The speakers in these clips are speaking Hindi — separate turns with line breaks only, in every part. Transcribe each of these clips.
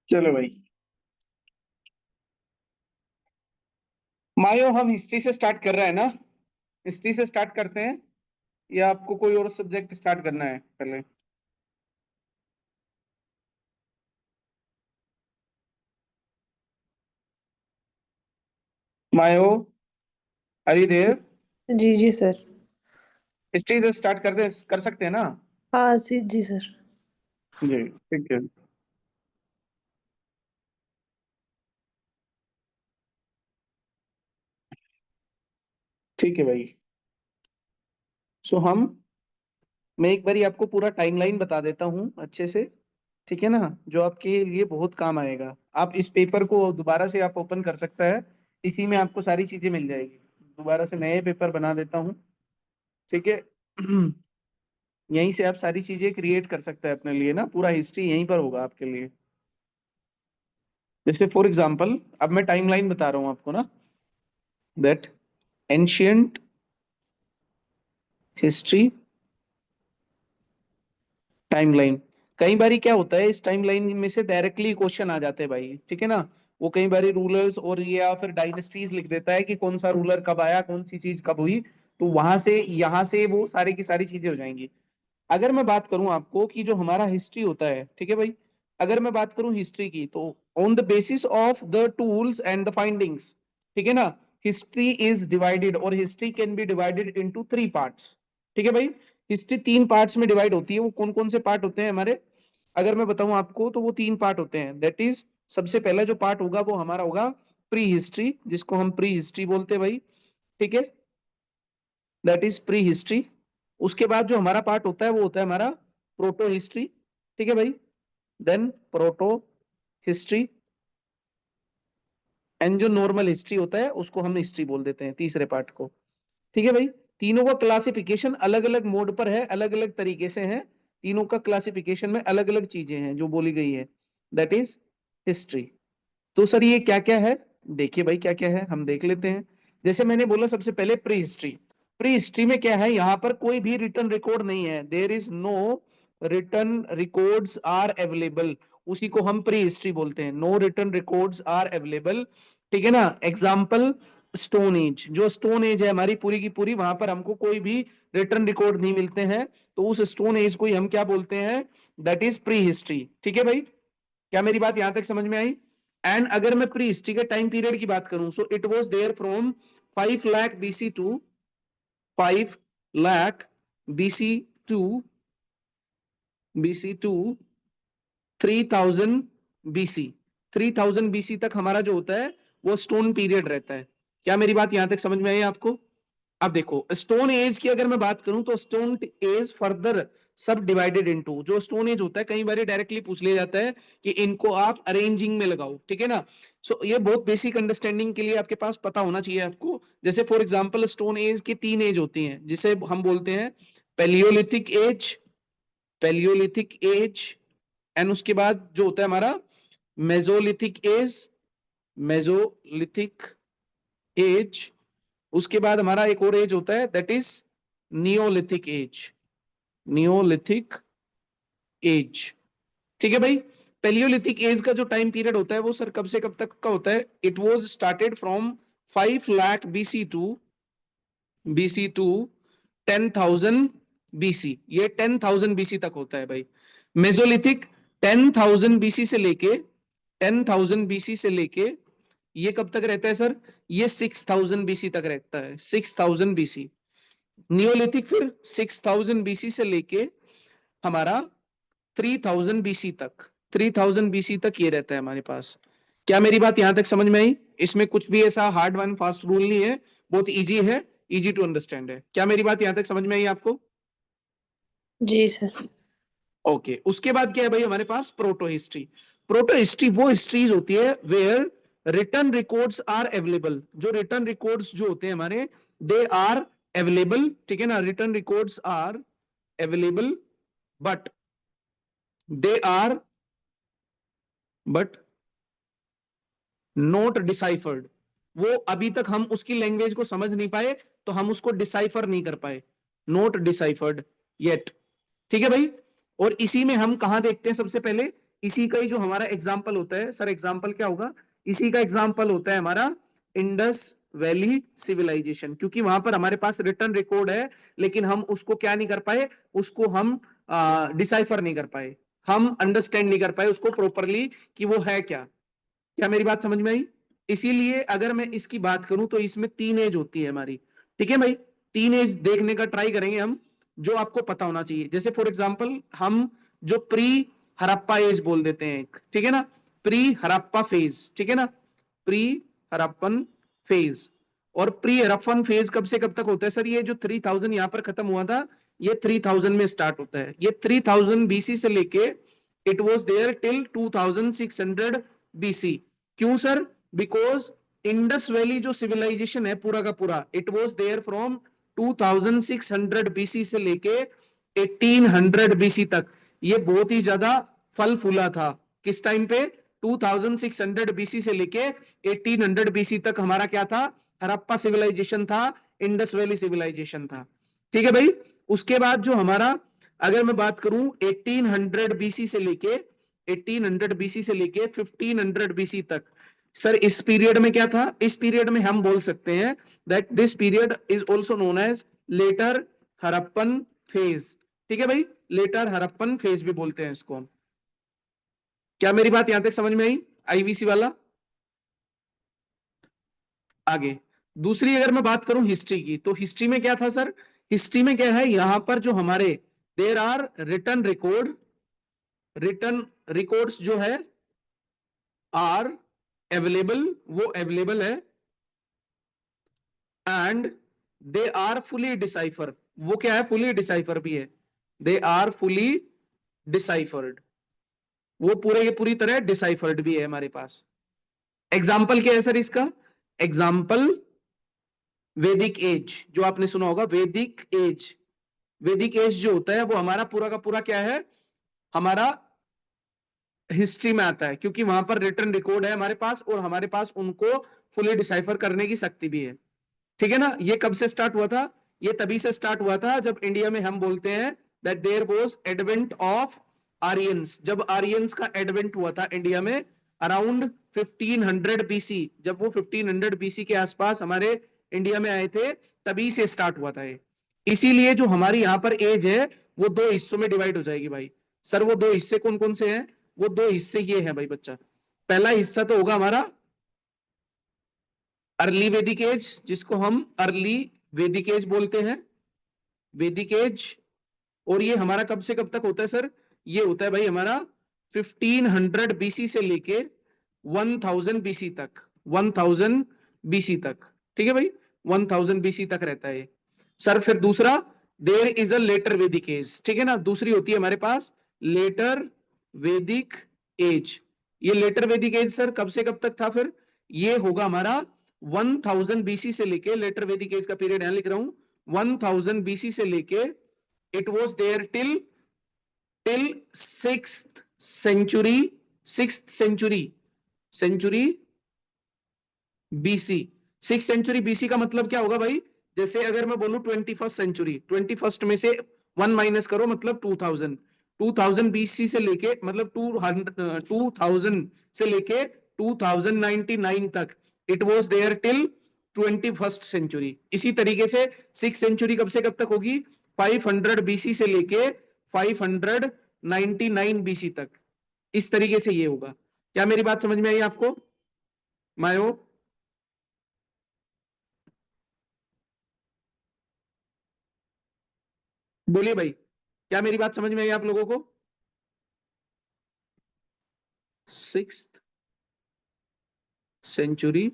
चलो भाई। मायो, हम हिस्ट्री से स्टार्ट कर रहे हैं ना? हिस्ट्री से स्टार्ट करते हैं या आपको कोई और सब्जेक्ट स्टार्ट करना है पहले? मायो, हरी देव।
जी जी सर।
हिस्ट्री से स्टार्ट कर सकते हैं ना?
हाँ जी सर।
जी ठीक है। ठीक है भाई। सो मैं एक बारी आपको पूरा टाइमलाइन बता देता हूँ अच्छे से। ठीक है ना? जो आपके लिए बहुत काम आएगा। आप इस पेपर को दोबारा से आप ओपन कर सकता है। इसी में आपको सारी चीजें मिल जाएगी। दोबारा से नए पेपर बना देता हूँ। ठीक है। यहीं से आप सारी चीजें क्रिएट कर सकते हैं अपने लिए ना। पूरा हिस्ट्री यहीं पर होगा आपके लिए। जैसे फॉर एग्जांपल अब मैं टाइमलाइन बता रहा हूँ आपको ना। That ancient history timeline. कई बारी क्या होता है, इस टाइमलाइन में से डायरेक्टली क्वेश्चन आ जाते हैं भाई। ठीक है ना? वो कई बारी रूलर्स और ये या फिर डायनेस्टीज लिख देता है कि कौन सा रूलर कब आया, कौन सी चीज कब हुई। तो वहां से यहाँ से वो सारी की सारी चीजें हो जाएंगी। अगर मैं बात करूं आपको कि जो हमारा हिस्ट्री होता है, ठीक है भाई। अगर मैं बात करूं हिस्ट्री की, तो on the basis of the tools and the findings, ठीक है ना, हिस्ट्री इज डिवाइडेड, और history can be divided into three parts. ठीक है भाई। हिस्ट्री तीन पार्ट्स में डिवाइड होती है। वो कौन कौन से पार्ट होते हैं हमारे? अगर मैं बताऊं आपको तो वो तीन पार्ट होते हैं। दैट इज, सबसे पहला जो पार्ट होगा वो हमारा होगा प्री हिस्ट्री, जिसको हम प्री हिस्ट्री बोलते हैं भाई। ठीक है। That is pre history. उसके बाद जो हमारा पार्ट होता है वो होता है हमारा प्रोटो हिस्ट्री। ठीक है भाई। Then protohistory. एंड जो नॉर्मल हिस्ट्री होता है उसको हम हिस्ट्री बोल देते हैं, तीसरे पार्ट को। ठीक है भाई। तीनों का क्लासिफिकेशन अलग अलग मोड पर है, अलग अलग तरीके से है। तीनों का क्लासिफिकेशन में अलग अलग चीजें हैं जो बोली गई है। That is history. तो सर ये क्या क्या है? देखिए भाई, क्या क्या है हम देख लेते हैं। जैसे मैंने बोला सबसे पहले प्री हिस्ट्री। प्री हिस्ट्री में क्या है, यहाँ पर कोई भी रिटर्न रिकॉर्ड नहीं है। There is no written records are available. उसी को हम प्री हिस्ट्री बोलते हैं। No written records are available. ठीक है ना? Example, stone age. जो स्टोन एज है हमारी पूरी की पूरी, वहां पर हमको कोई भी रिटर्न रिकॉर्ड नहीं मिलते हैं। तो उस स्टोन एज को ही हम क्या बोलते हैं? That is pre history. ठीक है भाई। क्या मेरी बात यहां तक समझ में आई? एंड अगर मैं प्री हिस्ट्री के टाइम पीरियड की बात करूं, so it was there from 5 lakh BC to 5 lakh to BC to 3000 BC. 3000 BC तक हमारा जो होता है वो स्टोन पीरियड रहता है। क्या मेरी बात यहां तक समझ में आई आपको? अब देखो, स्टोन एज की अगर मैं बात करूं तो स्टोन एज फर्दर सब डिवाइडेड इनटू, जो स्टोन एज होता है कई बार डायरेक्टली पूछ लिया जाता है कि इनको आप अरेंजिंग में लगाओ। ठीक है ना? सो ये बहुत बेसिक अंडरस्टैंडिंग के लिए आपके पास पता होना चाहिए आपको। जैसे फॉर एग्जांपल स्टोन एज की तीन एज होती हैं, जिसे हम बोलते हैं palaeolithic age, palaeolithic age, and उसके बाद जो होता है हमारा मेजोलिथिक एज, मेजोलिथिक एज। उसके बाद हमारा एक और एज होता है, that is neolithic age, neolithic age. ठीक है भाई। पेलियोलिथिक एज का जो टाइम पीरियड होता है वो सर कब से कब तक का होता है? It was started from 5 lakh BC to 10,000 BC. ये 10,000 बीसी तक होता है भाई। मेजोलिथिक 10,000 बीसी से लेके 10,000 बीसी से लेके ये कब तक रहता है सर? ये 6,000 बीसी तक रहता है, 6,000 बीसी। नियोलिथिक फिर 6,000 बीसी से लेके हमारा 3,000 बीसी तक, 3,000 बीसी तक ये रहता है हमारे पास। क्या मेरी बात यहां तक समझ में आई? इसमें कुछ भी ऐसा हार्ड वन फास्ट रूल नहीं है। बहुत इजी है, इजी टू अंडरस्टैंड है। क्या मेरी बात यहां तक समझ में आई आपको?
जी सर।
ओके। उसके बाद क्या है भाई हमारे पास? Proto history. प्रोटो हिस्ट्री वो हिस्ट्रीज होती है where written records are available. जो रिटर्न रिकॉर्ड्स जो होते हैं हमारे, दे आर अवेलेबल। ठीक है ना? Written records are available, but they are, but not deciphered. वो अभी तक हम उसकी लैंग्वेज को समझ नहीं पाए, तो हम उसको डिसाइफर नहीं कर पाए। Note deciphered yet. ठीक है भाई। और इसी में हम कहां देखते हैं सबसे पहले? इसी का ही जो हमारा एग्जाम्पल होता है सर, एग्जाम्पल क्या होगा, इसी का एग्जाम्पल होता है हमारा इंडस वैली सिविलाइजेशन, क्योंकि वहां पर हमारे पास रिटर्न रिकॉर्ड है, लेकिन हम उसको क्या नहीं कर पाए, उसको हम डिसाइफर नहीं कर पाए, हम अंडरस्टैंड नहीं कर पाए उसको प्रॉपरली कि वो है क्या। क्या मेरी बात समझ में आई? इसीलिए अगर मैं इसकी बात करूं तो इसमें 3 एज होती है हमारी, ठीक है भाई, 3 एज देखने का ट्राई करेंगे हम, जो आपको पता होना चाहिए। जैसे फॉर एग्जांपल हम जो प्री हड़प्पा एज बोल देते हैं, ठीक है ना, प्री हड़प्पा फेज, ठीक है ना, प्री हड़प्पन फेज। और प्री हड़प्पन फेज कब से कब तक होता है सर? ये जो 3000 यहां पर खत्म हुआ था, ये 3000 में स्टार्ट होता है, ये 3000 बीसी से लेके it was there till 2600 BC. क्यों सर? बिकॉज इंडस वैली जो सिविलाइजेशन है पूरा का पूरा, it was there from 2600 BC से लेके 1800 बीसी तक। ये बहुत ही ज्यादा फल फूला था। किस टाइम पे? 2600 बीसी से लेके 1800 बीसी तक हमारा क्या था? हड़प्पा सिविलाइजेशन था, इंडस वैली सिविलाइजेशन था। ठीक है भाई। उसके बाद जो हमारा, अगर मैं बात करूं 1800 बीसी से लेके 1800 बीसी से लेके 1500 बीसी तक, सर इस पीरियड में क्या था? इस पीरियड में हम बोल सकते हैं that this period is also known as later Harappan phase. ठीक है भाई, लेटर हड़प्पन फेज भी बोलते हैं इसको हम। क्या मेरी बात यहां तक समझ में आई? आईवीसी वाला। आगे दूसरी अगर मैं बात करूं हिस्ट्री की, तो हिस्ट्री में क्या था सर? हिस्ट्री में क्या है, यहां पर जो हमारे there are written record, written records जो है आर अवेलेबल, वो अवेलेबल है, and they are fully decipher. वो क्या है? फुली डिसाइफर भी है, दे आर फुली डिसाइफर्ड, वो पूरे ये पूरी तरह डिसाइफर्ड भी है हमारे पास। एग्जाम्पल क्या है सर इसका? एग्जाम्पल वैदिक एज, जो आपने सुना होगा वैदिक एज। वैदिक एज जो होता है वो हमारा पूरा का पूरा क्या है, हमारा हिस्ट्री में आता है, क्योंकि वहां पर रिटर्न रिकॉर्ड है हमारे पास, और हमारे पास उनको फुली डिसाइफर करने की शक्ति भी है। ठीक है ना। ये कब से स्टार्ट हुआ था? ये तभी से स्टार्ट हुआ था जब इंडिया में हम बोलते हैं that there was advent of Aryans. जब आर्यंस का एडवेंट हुआ था इंडिया में अराउंड 1500 बीसी, जब वो 1500 बीसी के आसपास हमारे इंडिया में आए थे, तभी से स्टार्ट हुआ था ये। इसीलिए जो हमारी यहाँ पर एज है वो 2 हिस्सों में डिवाइड हो जाएगी भाई। सर वो 2 हिस्से कौन कौन से हैं? वो 2 हिस्से ये हैं भाई बच्चा। पहला हिस्सा तो होगा हमारा अर्ली वैदिक एज, जिसको हम अर्ली वैदिक एज बोलते हैं, वैदिक एज। और ये हमारा कब से कब तक होता है सर? ये होता है भाई हमारा 1500 बीसी से लेके 1000 बीसी तक, 1000 बीसी तक। ठीक है भाई, 1000 बीसी तक रहता है। सर फिर दूसरा, देयर इज अ लेटर वैदिक एज, ठीक है ना, दूसरी होती है हमारे पास लेटर वैदिक एज। ये लेटर वैदिक एज सर कब से कब तक था फिर? ये होगा हमारा 1000 बीसी से लेके, लेटर वैदिक एज का पीरियड यहां लिख रहा हूं, 1000 बीसी से लेके it was there till sixth century, sixth century BC. Six century BC का मतलब क्या होगा भाई? जैसे अगर मैं बोलूं 21st सेंचुरी, 21st में से 1 माइनस करो मतलब 2000, 2000 बीसी से लेके मतलब 2000 से लेके 2099 तक it was there till 21st century. इसी तरीके से सिक्स सेंचुरी कब से कब तक होगी? 500 बीसी से लेके 599 बीसी तक। इस तरीके से ये होगा। क्या मेरी बात समझ में आई आपको? मायो, बोलिए भाई, क्या मेरी बात समझ में आई आप लोगों को? सिक्स सेंचुरी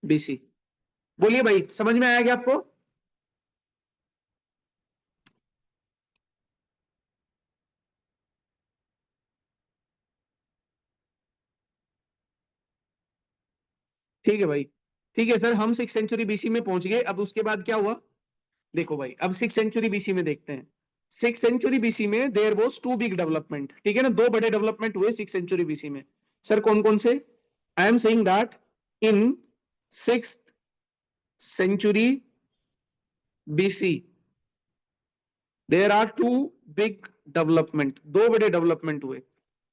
बीसी, बोलिए भाई, समझ में आया क्या आपको? ठीक है भाई। ठीक है सर, हम सिक्स सेंचुरी बीसी में पहुंच गए। अब उसके बाद क्या हुआ? देखो भाई, अब सिक्स सेंचुरी बीसी में देखते हैं। सिक्स सेंचुरी बीसी में देयर वाज 2 बिग डेवलपमेंट, ठीक है ना, 2 बड़े डेवलपमेंट हुए सिक्स सेंचुरी बीसी में। सर कौन कौन से? I am saying that in six century BC there are 2 big development, 2 बड़े डेवलपमेंट हुए।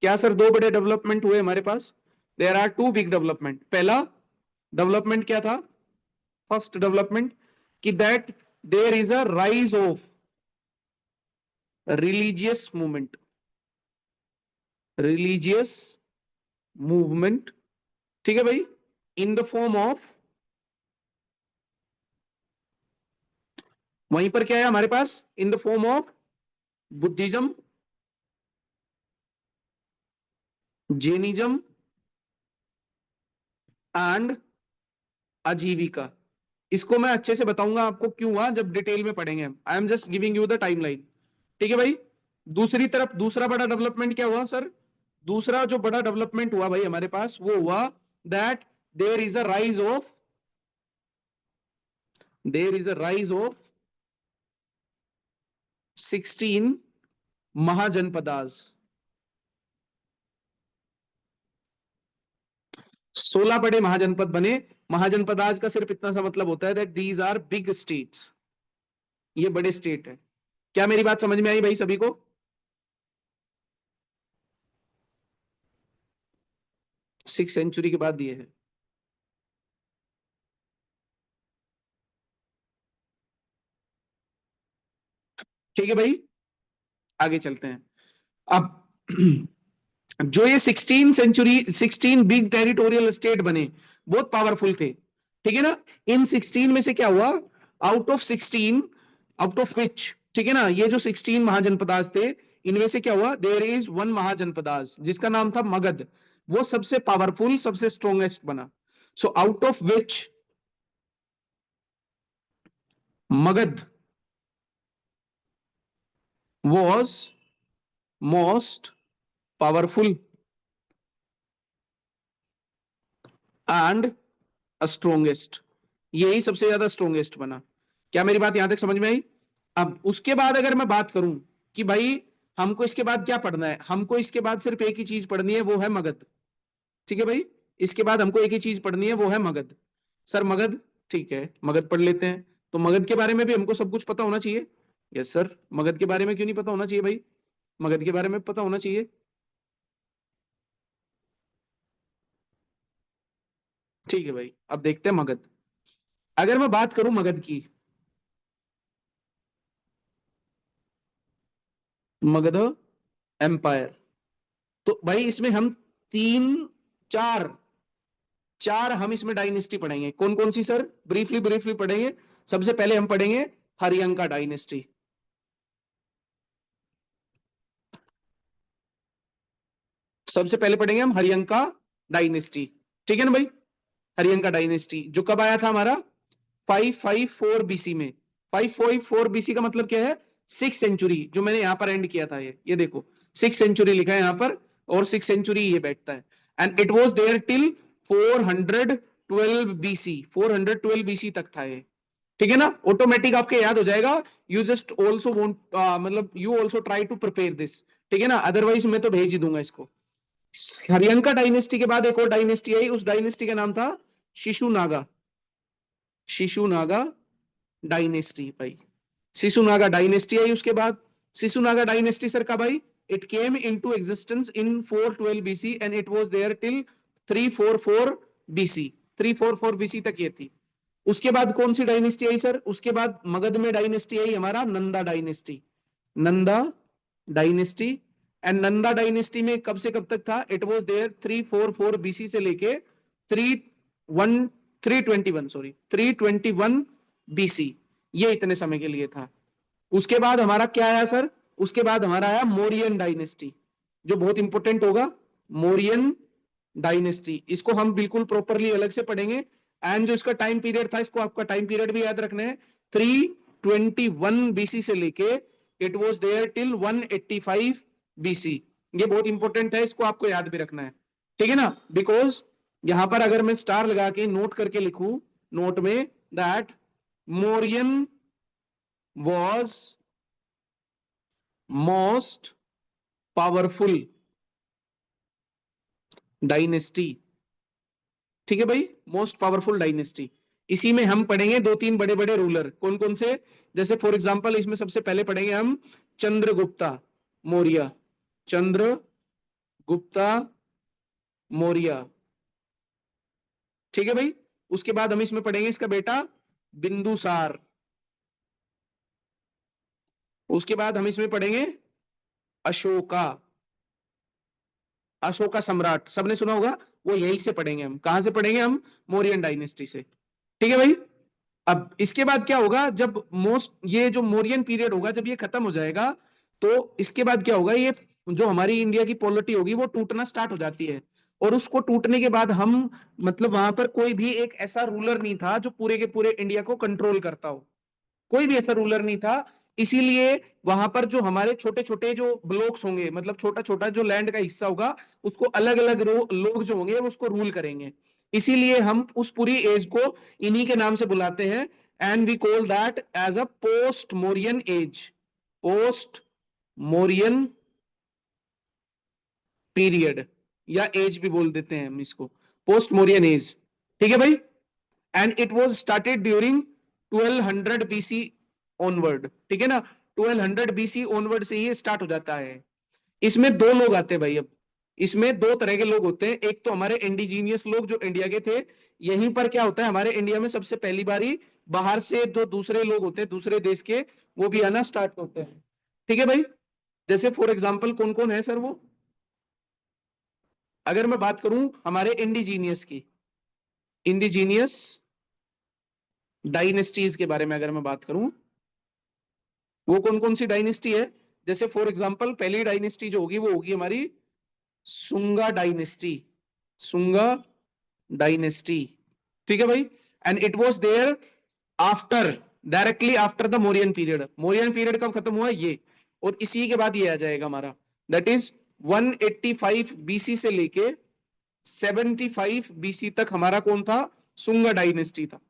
क्या सर दो बड़े डेवलपमेंट हुए हमारे पास? There are two big development. पहला डेवलपमेंट क्या था? फर्स्ट डेवलपमेंट कि that there is a rise of religious movement, religious movement, ठीक है भाई, इन द फॉर्म ऑफ, वहीं पर क्या है हमारे पास, in the form of Buddhism, Jainism and Ajivika. इसको मैं अच्छे से बताऊंगा आपको क्यों हुआ जब डिटेल में पढ़ेंगे। I am just giving you the timeline, ठीक है भाई। दूसरी तरफ दूसरा बड़ा डेवलपमेंट क्या हुआ सर? दूसरा जो बड़ा डेवलपमेंट हुआ भाई हमारे पास वो हुआ that there is a rise of, there is a rise of 16 Mahajanapadas. 16 बड़े महाजनपद बने। महाजनपदाज का सिर्फ इतना सा मतलब होता है that these are big states, ये बड़े स्टेट है। क्या मेरी बात समझ में आई भाई सभी को? 6th सेंचुरी के बाद दिए हैं। ठीक है भाई, आगे चलते हैं। अब जो ये 16 सेंचुरी 16 बिग टेरिटोरियल स्टेट बने, बहुत पावरफुल थे, ठीक है ना। इन 16 में से क्या हुआ, out of 16, out of which, ठीक है ना, ये जो 16 महाजनपदास थे, इनमें से क्या हुआ, देयर इज वन महाजनपदास जिसका नाम था मगध। वो सबसे पावरफुल, सबसे स्ट्रॉन्गेस्ट बना। So out of which Magadh was most powerful and strongest, यही सबसे ज्यादा स्ट्रोंगेस्ट बना। क्या मेरी बात यहां तक समझ में आई? अब उसके बाद अगर मैं बात करूं कि भाई हमको इसके बाद क्या पढ़ना है, हमको इसके बाद सिर्फ एक ही चीज पढ़नी है, वो है मगध। ठीक है भाई, इसके बाद हमको एक ही चीज पढ़नी है, वो है मगध। सर मगध, ठीक है मगध पढ़ लेते हैं। तो मगध के बारे में भी हमको सब कुछ पता होना चाहिए। यस सर, मगध के बारे में क्यों नहीं पता होना चाहिए भाई, मगध के बारे में पता होना चाहिए। ठीक है भाई, अब देखते हैं मगध। अगर मैं बात करूं मगध की, मगध एम्पायर, तो भाई इसमें हम तीन, चार, चार हम इसमें डायनेस्टी पढ़ेंगे। कौन कौन सी सर? ब्रीफली ब्रीफली पढ़ेंगे। सबसे पहले हम पढ़ेंगे हरियंका डायनेस्टी। सबसे पहले पढ़ेंगे हम हरियंका डायनेस्टी, ठीक है ना भाई। हरियंका डायनेस्टी जो कब आया था हमारा, 554 बीसी में। 554 बीसी का मतलब क्या है, 6th सेंचुरी, जो मैंने यहां पर एंड किया था, ये देखो 6th सेंचुरी लिखा है यहां पर, और 6th सेंचुरी ये बैठता है। And it was there till 412 BC, 412 BC तक था ये, ठीक है ना। ऑटोमेटिक आपके याद हो जाएगा। यू जस्ट ऑल्सो वोंट, मतलब you also try to prepare this, ठीक है ना, अदरवाइज मैं तो भेज ही दूंगा इसको। हरियंका डायनेस्टी के बाद एक और डायनेस्टी आई, उस डायनेस्टी का नाम था शिशुनागा, शिशुनागा डायनेस्टी भाई। शिशुनागा डायनेस्टी आई उसके बाद। शिशुनागा डायनेस्टी सर कब आई? It came into existence in 412 BC and it was there till 344 BC, 344 BC तक ये थी। उसके बाद कौन सी डायनेस्टी आई सर? उसके बाद मगध में डायनेस्टी आई हमारा Nanda dynasty, Nanda dynasty. And Nanda dynasty में कब से कब तक था? इट वाज देयर 344 बीसी से लेके 3 321, सॉरी 321 बीसी, ये इतने समय के लिए था। उसके बाद हमारा क्या आया सर? उसके बाद हमारा आया मौर्यन डायनेस्टी, जो बहुत इंपॉर्टेंट होगा, मौर्यन डायनेस्टी। इसको हम बिल्कुल प्रॉपरली अलग से पढ़ेंगे। एंड जो इसका टाइम पीरियड था, इसको आपका टाइम पीरियड भी याद रखना है, 321 बीसी से लेके it was there till 185 BC. ये बहुत इंपॉर्टेंट है, इसको आपको याद भी रखना है, ठीक है ना। बिकॉज यहां पर अगर मैं स्टार लगा के नोट करके लिखूं नोट में that Mauryan was most powerful dynasty, ठीक है भाई, मोस्ट पावरफुल डायनेस्टी। इसी में हम पढ़ेंगे दो तीन बड़े बड़े रूलर, कौन कौन से, जैसे फॉर एग्जांपल इसमें सबसे पहले पढ़ेंगे हम चंद्रगुप्ता मौर्य, चंद्रगुप्ता गुप्ता, मौर्य। ठीक है भाई। उसके बाद हम इसमें पढ़ेंगे इसका बेटा बिंदुसार। उसके बाद हम इसमें पढ़ेंगे अशोका। अशोका सम्राट सबने सुना होगा, वो यहीं से पढ़ेंगे हम। कहां से पढ़ेंगे हम? मौर्यन डायनेस्टी से। ठीक है भाई। अब इसके बाद क्या होगा, जब ये जो मौर्यन पीरियड होगा, जब ये खत्म हो जाएगा, तो इसके बाद क्या होगा, ये जो हमारी इंडिया की पॉलिटी होगी वो टूटना स्टार्ट हो जाती है। और उसको टूटने के बाद हम, मतलब वहां पर कोई भी एक ऐसा रूलर नहीं था जो पूरे के पूरे इंडिया को कंट्रोल करता हो। कोई भी ऐसा रूलर नहीं था। इसीलिए वहां पर जो हमारे छोटे छोटे जो ब्लॉक्स होंगे, मतलब छोटा छोटा जो लैंड का हिस्सा होगा, उसको अलग अलग लोग जो होंगे वो उसको रूल करेंगे। इसीलिए हम उस पूरी एज को इन्हीं के नाम से बुलाते हैं। And we call that as a post Mauryan age. Post Mauryan period, या एज भी बोल देते हैं हम इसको, पोस्ट मोरियन एज। ठीक है भाई। And it was started during 1200 BC onward. ठीक है ना, 1200 बीसी ऑनवर्ड से ही स्टार्ट हो जाता है। इसमें दो लोग आते हैं भाई। अब इसमें दो तरह के लोग होते हैं। एक तो हमारे इंडिजीनियस लोग जो इंडिया के थे। यहीं पर क्या होता है, हमारे इंडिया में सबसे पहली बारी बाहर से जो दूसरे लोग होते हैं दूसरे देश के, वो भी आना स्टार्ट होते हैं। ठीक है भाई। जैसे फॉर एग्जाम्पल कौन कौन है सर वो? अगर मैं बात करूं हमारे इंडिजीनियस की, इंडिजीनियस डायनेस्टीज के बारे में अगर मैं बात करूं, वो कौन कौन सी डायनेस्टी है? जैसे फॉर एग्जांपल पहली डायनेस्टी जो होगी वो होगी हमारी सुंगा डायनेस्टी। सुंगा डायनेस्टी। ठीक है भाई। And it was there after, directly after the Mauryan period. Mauryan period कब खत्म हुआ? ये। और इसी के बाद ये आ जाएगा हमारा, दैट इज 185 बीसी से लेके 75 बीसी तक हमारा कौन था? सुंगा डायनेस्टी था।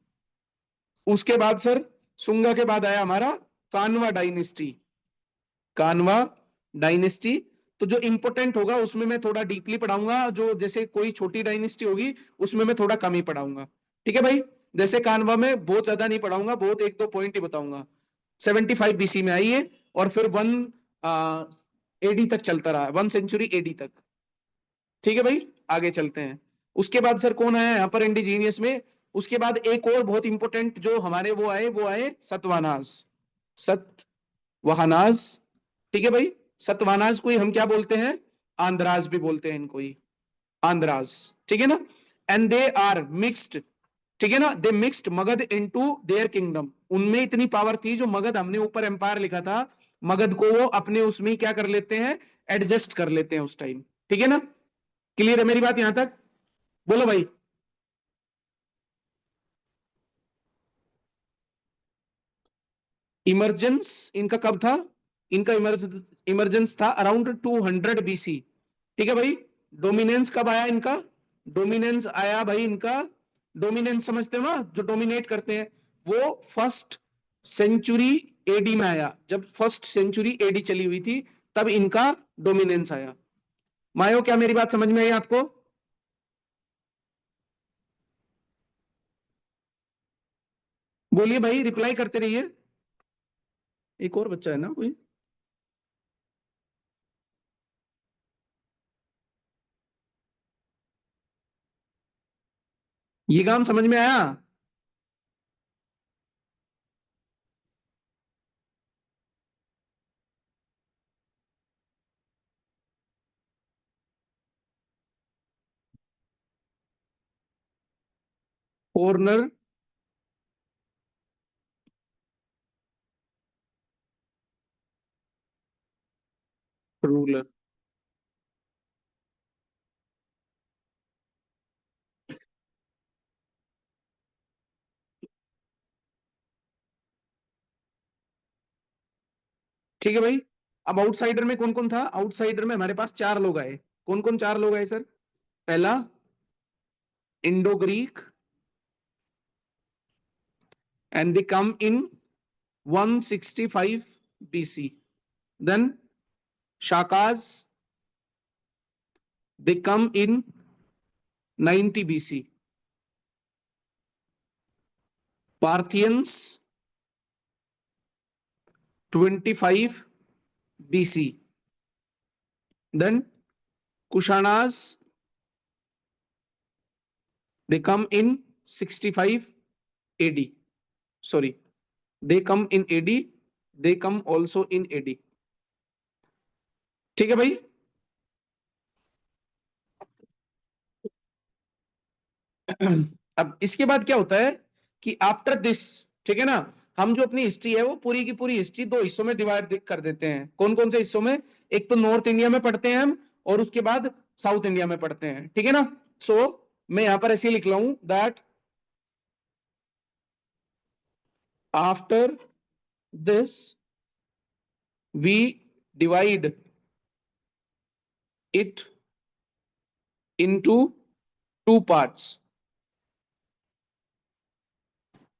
उसके बाद सर, सुंगा के बाद आया हमारा कानवा डायनेस्टी। कानवा डायनेस्टी। तो जो इंपोर्टेंट होगा उसमें मैं थोड़ा डीपली पढ़ाऊंगा, जो जैसे कोई छोटी डायनेस्टी होगी उसमें मैं थोड़ा कम ही पढ़ाऊंगा। ठीक है भाई। जैसे कानवा में बहुत ज्यादा नहीं पढ़ाऊंगा, बहुत एक दो पॉइंट ही बताऊंगा। 75 बीसी में आई है, और फिर 1 एडी तक चलता रहा, 1 सेंचुरी एडी तक। ठीक है भाई। आगे चलते हैं। उसके बाद सर कौन आया यहाँ पर इंडिजीनियस में? उसके बाद एक और बहुत इंपॉर्टेंट जो हमारे वो आए सतवानास। सतवाहनास। ठीक है भाई। सतवाहनास को ही हम क्या बोलते हैं? आंध्राज भी बोलते हैं इनको ही, आंध्राज। ठीक है ना। And they are mixed. ठीक है ना, they mixed Magadha into their kingdom. उनमें इतनी पावर थी, जो मगध हमने ऊपर एम्पायर लिखा था, मगध को वो अपने उसमें ही क्या कर लेते हैं? एडजस्ट कर लेते हैं उस टाइम। ठीक है ना। क्लियर है मेरी बात यहां तक? बोलो भाई। इमरजेंस इनका कब था? इनका इमरजेंस था अराउंड 200 बीसी। ठीक है भाई। डोमिनेंस कब आया इनका? डोमिनेंस आया भाई इनका, डोमिनेंस समझते हो ना, जो डोमिनेट करते हैं, वो 1 सेंचुरी एडी में आया। जब 1 सेंचुरी एडी चली हुई थी, तब इनका डोमिनेंस आया। मायो, क्या मेरी बात समझ में आई आपको? बोलिए भाई, रिप्लाई करते रहिए। एक और बच्चा है ना कोई? ये काम समझ में आया? Foreigner ruler. ठीक है भाई। अब आउटसाइडर में कौन कौन था? आउटसाइडर में हमारे पास चार लोग आए। कौन कौन चार लोग आए सर? पहला Indo Greek, and they come in 165 BC. Then Shakas, they come in 90 BC. Parthians 25 BC. Then Kushanas they come in 65 AD. Sorry, they come in AD, they come also in AD. ठीक है भाई। अब इसके बाद क्या होता है कि आफ्टर दिस, ठीक है ना, हम जो अपनी हिस्ट्री है वो पूरी की पूरी हिस्ट्री दो हिस्सों में डिवाइड कर देते हैं। कौन कौन से हिस्सों में? एक तो नॉर्थ इंडिया में पढ़ते हैं हम, और उसके बाद साउथ इंडिया में पढ़ते हैं, ठीक है ना। सो मैं यहां पर ऐसे लिख रहा हूं that after this we divide it into two parts.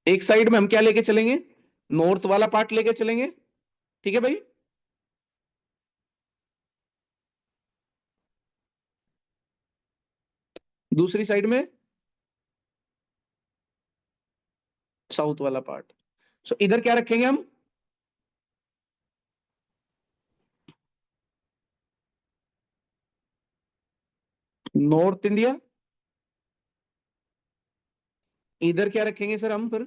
एक साइड में हम क्या लेके चलेंगे? नॉर्थ वाला पार्ट लेके चलेंगे, ठीक है भाई। दूसरी साइड में साउथ वाला पार्ट। सो इधर क्या रखेंगे हम? North India. इधर क्या रखेंगे सर हम फिर?